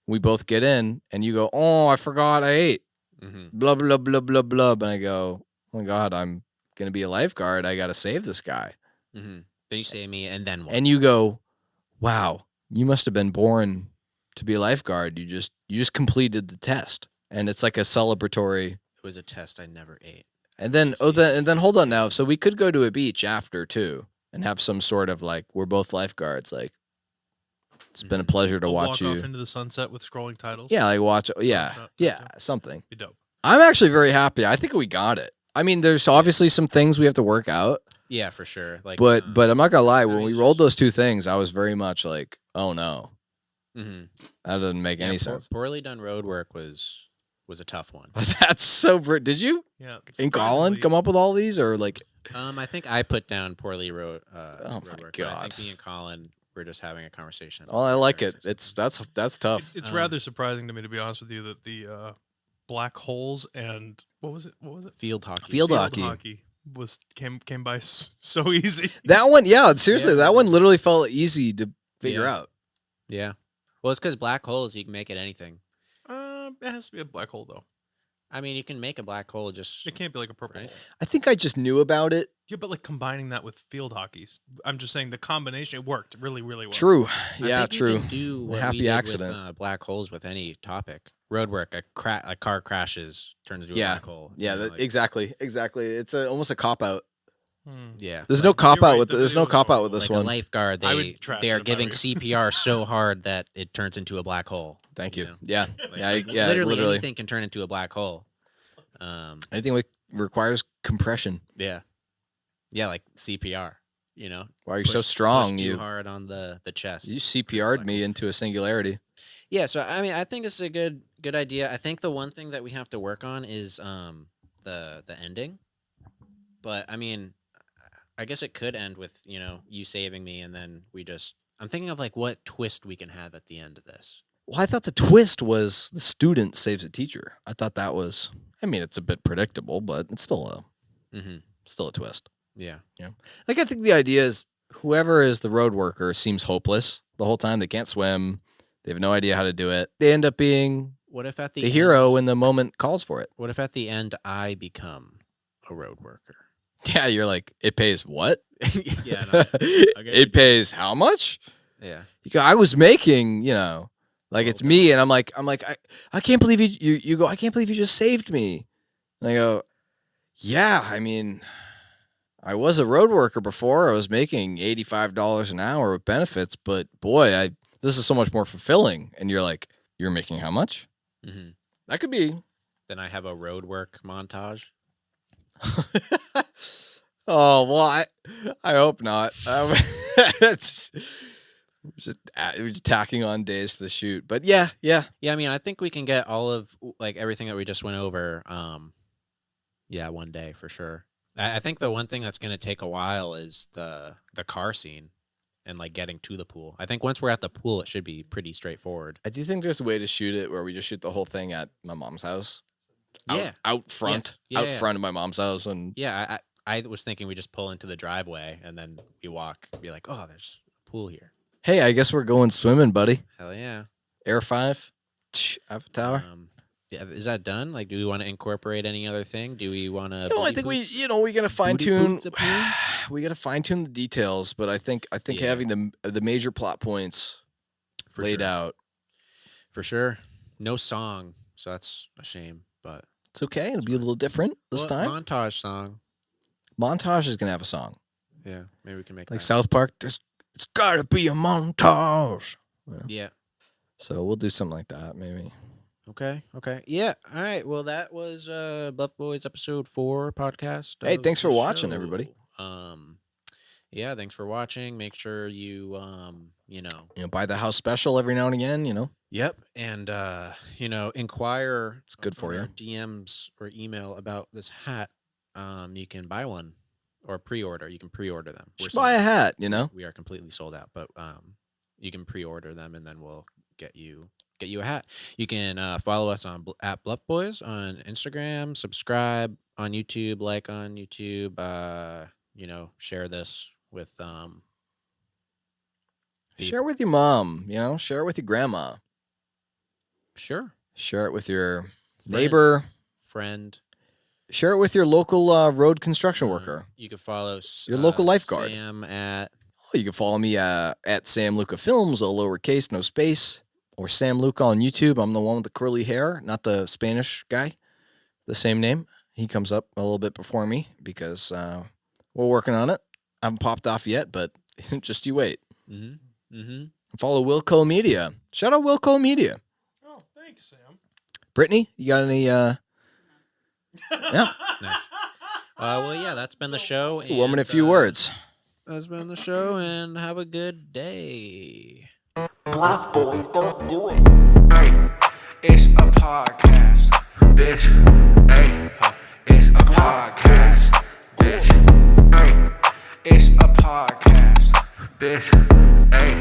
Speaker 4: We both get in, and you go, oh, I forgot I ate.
Speaker 3: Mhm.
Speaker 4: Blah, blah, blah, blah, blah. And I go, oh my God, I'm going to be a lifeguard. I got to save this guy.
Speaker 3: Mhm. Then you say me, and then what?
Speaker 4: And you go, wow, you must have been born to be a lifeguard. You just completed the test. And it's like a celebratory.
Speaker 3: It was a test I never ate.
Speaker 4: And then
Speaker 3: See.
Speaker 4: and then hold on now. So we could go to a beach after too and have some sort of like we're both lifeguards. Like it's been a pleasure to
Speaker 6: We'll
Speaker 4: watch
Speaker 6: walk
Speaker 4: you.
Speaker 6: off into the sunset with scrolling titles.
Speaker 4: Yeah, like watch. Yeah,
Speaker 6: Sunset,
Speaker 4: yeah,
Speaker 6: okay.
Speaker 4: something.
Speaker 6: Be dope.
Speaker 4: I'm actually very happy. I think we got it. I mean, there's obviously some things we have to work out,
Speaker 3: Yeah, for sure. Like,
Speaker 4: but I'm not gonna lie. When
Speaker 3: mean,
Speaker 4: we
Speaker 3: it's
Speaker 4: rolled
Speaker 3: just-
Speaker 4: those 2 things, I was very much like, oh no,
Speaker 3: mhm.
Speaker 4: that doesn't make any sense.
Speaker 3: Poorly done road work was a tough one.
Speaker 4: That's so. Did you
Speaker 6: Yeah.
Speaker 4: and Colin come up with all these or like?
Speaker 3: I think I put down poorly road.
Speaker 4: Oh
Speaker 3: road
Speaker 4: my
Speaker 3: work, but I
Speaker 4: God.
Speaker 3: think me and Colin were just having a conversation.
Speaker 4: Oh, I like it.
Speaker 3: It's
Speaker 4: It's that's tough.
Speaker 6: It's rather surprising to me, to be honest with you, that the black holes and what was it?
Speaker 3: field hockey.
Speaker 4: Field hockey.
Speaker 6: came by so easy.
Speaker 4: That one, yeah, seriously,
Speaker 3: Yeah.
Speaker 4: that one literally felt easy to figure
Speaker 3: Yeah.
Speaker 4: out.
Speaker 3: Yeah. Well, it's because black holes you can make it anything.
Speaker 6: It has to be a black hole though.
Speaker 3: I mean, you can make a black hole just.
Speaker 6: It can't be like a purple
Speaker 3: Right.
Speaker 6: hole.
Speaker 4: I think I just knew about it.
Speaker 6: Yeah, but like combining that with field hockey, I'm just saying the combination, it worked really, really well.
Speaker 4: True.
Speaker 3: I
Speaker 4: Yeah,
Speaker 3: think
Speaker 4: true.
Speaker 3: You can do what
Speaker 4: Happy
Speaker 3: we did
Speaker 4: accident.
Speaker 3: with black holes with any topic. Road work, a car crashes, turns into a
Speaker 4: Yeah.
Speaker 3: black hole.
Speaker 4: Yeah,
Speaker 3: you know,
Speaker 4: exactly. It's almost a cop out.
Speaker 3: yeah.
Speaker 4: There's
Speaker 3: Like-
Speaker 4: no cop
Speaker 6: You're
Speaker 4: out
Speaker 6: right,
Speaker 4: with
Speaker 6: the
Speaker 4: there's
Speaker 6: video
Speaker 4: no
Speaker 6: was
Speaker 4: cop out
Speaker 6: horrible.
Speaker 4: with this
Speaker 3: like
Speaker 4: one.
Speaker 3: a lifeguard,
Speaker 6: I
Speaker 3: they
Speaker 6: would trash
Speaker 3: they
Speaker 6: it
Speaker 3: are
Speaker 6: if I
Speaker 3: giving
Speaker 6: were you.
Speaker 3: CPR so hard that it turns into a black hole.
Speaker 4: Thank you.
Speaker 3: know?
Speaker 4: Yeah.
Speaker 3: Like,
Speaker 4: Yeah,
Speaker 3: literally,
Speaker 4: literally.
Speaker 3: anything can turn into a black hole.
Speaker 4: Anything requires compression.
Speaker 3: Yeah, yeah, like CPR. You know,
Speaker 4: Why are you so
Speaker 3: Push
Speaker 4: strong?
Speaker 3: too
Speaker 4: You
Speaker 3: hard on the chest.
Speaker 4: CPR'd me into a singularity.
Speaker 3: Yeah, so I mean, I think this is a good idea. I think the one thing that we have to work on is the ending. But I mean, I guess it could end with you saving me, and then I'm thinking of like what twist we can have at the end of this.
Speaker 4: Well, I thought the twist was the student saves a teacher. I thought that was. I mean, it's a bit predictable, but it's still a twist.
Speaker 3: Yeah.
Speaker 4: Like, I think the idea is whoever is the road worker seems hopeless the whole time. They can't swim. They have no idea how to do it. They end up being
Speaker 3: What if at the
Speaker 4: the
Speaker 3: end,
Speaker 4: hero when the moment calls for it.
Speaker 3: What if at the end I become a road worker?
Speaker 4: Yeah, you're like, it pays what?
Speaker 3: Yeah. No,
Speaker 4: It pays how much?
Speaker 3: yeah.
Speaker 4: You go, I was making, like it's me, and I'm like, I can't believe you go, I can't believe you just saved me. And I go, yeah, I mean, I was a road worker before. I was making $85 an hour with benefits, but boy, this is so much more fulfilling. And you're like, you're making how much?
Speaker 3: Mm-hmm.
Speaker 4: That could be.
Speaker 3: Then I have a road work montage.
Speaker 4: Oh, well, I hope not. It's we're just tacking on days for the shoot. But yeah.
Speaker 3: Yeah, I mean, I think we can get all of like everything that we just went over. One day for sure. I think the one thing that's going to take a while is the car scene and like getting to the pool. I think once we're at the pool, it should be pretty straightforward.
Speaker 4: I do think there's a way to shoot it where we just shoot the whole thing at my mom's house.
Speaker 3: Yeah.
Speaker 4: Out front.
Speaker 3: Yes.
Speaker 4: Out
Speaker 3: Yeah.
Speaker 4: front of my mom's house. And
Speaker 3: Yeah, I was thinking we just pull into the driveway and then we walk, be like, oh, there's a pool here.
Speaker 4: hey, I guess we're going swimming, buddy.
Speaker 3: Hell yeah.
Speaker 4: Air 5. Eiffel Tower.
Speaker 3: Yeah, is that done? Like, do we want to incorporate any other thing? Do we want to?
Speaker 4: I think we gotta fine tune.
Speaker 3: boots appearance?
Speaker 4: We gotta fine tune the details, but I think
Speaker 3: Yeah.
Speaker 4: having the major plot points
Speaker 3: For
Speaker 4: laid
Speaker 3: sure.
Speaker 4: out,
Speaker 3: For sure. No song, so that's a shame. But
Speaker 4: it's okay. It'll be a little different this
Speaker 3: Well,
Speaker 4: time.
Speaker 3: montage song.
Speaker 4: Montage is gonna have a song
Speaker 3: Yeah, maybe we can make
Speaker 4: like
Speaker 3: that.
Speaker 4: South Park. It's gotta be a montage.
Speaker 3: Yeah.
Speaker 4: So we'll do something like that, maybe.
Speaker 3: Okay. Yeah. All right. Well, that was Bluff Boys episode 4 podcast.
Speaker 4: Hey,
Speaker 3: of
Speaker 4: thanks
Speaker 3: the
Speaker 4: for watching,
Speaker 3: show.
Speaker 4: everybody.
Speaker 3: Yeah, thanks for watching. Make sure you
Speaker 4: Buy the house special every now and again,
Speaker 3: Yep. And inquire.
Speaker 4: It's good for
Speaker 3: on
Speaker 4: you.
Speaker 3: our DMs or email about this hat. You can buy one or pre-order. You can pre-order them.
Speaker 4: Just buy a hat,
Speaker 3: We are completely sold out, but you can pre-order them and then we'll get you a hat. You can follow us on at Bluff Boys on Instagram, subscribe on YouTube, like on YouTube, share this with
Speaker 4: Share it with your mom, share it with your grandma.
Speaker 3: Sure.
Speaker 4: Share it with your neighbor.
Speaker 3: Friend.
Speaker 4: Share it with your local road construction worker.
Speaker 3: You can follow
Speaker 4: your local lifeguard.
Speaker 3: Sam at...
Speaker 4: You can follow me at Sam Luca Films, all lowercase, no space, or Sam Luca on YouTube. I'm the one with the curly hair, not the Spanish guy. The same name. He comes up a little bit before me because we're working on it. I haven't popped off yet, but just you wait. Follow Wilco Media. Shout out Wilco Media.
Speaker 6: Oh, thanks, Sam.
Speaker 4: Brittany, you got any? Yeah.
Speaker 3: Nice. Well, yeah, that's been the show.
Speaker 4: Ooh, I'm in a
Speaker 3: and,
Speaker 4: few words.
Speaker 3: That's been the show, and have a good day.
Speaker 1: Bluff Boys don't do it.
Speaker 9: It's a podcast, bitch. Hey, it's a podcast, bitch. Hey, it's a podcast, bitch. Hey,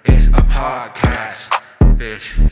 Speaker 9: it's a podcast, bitch.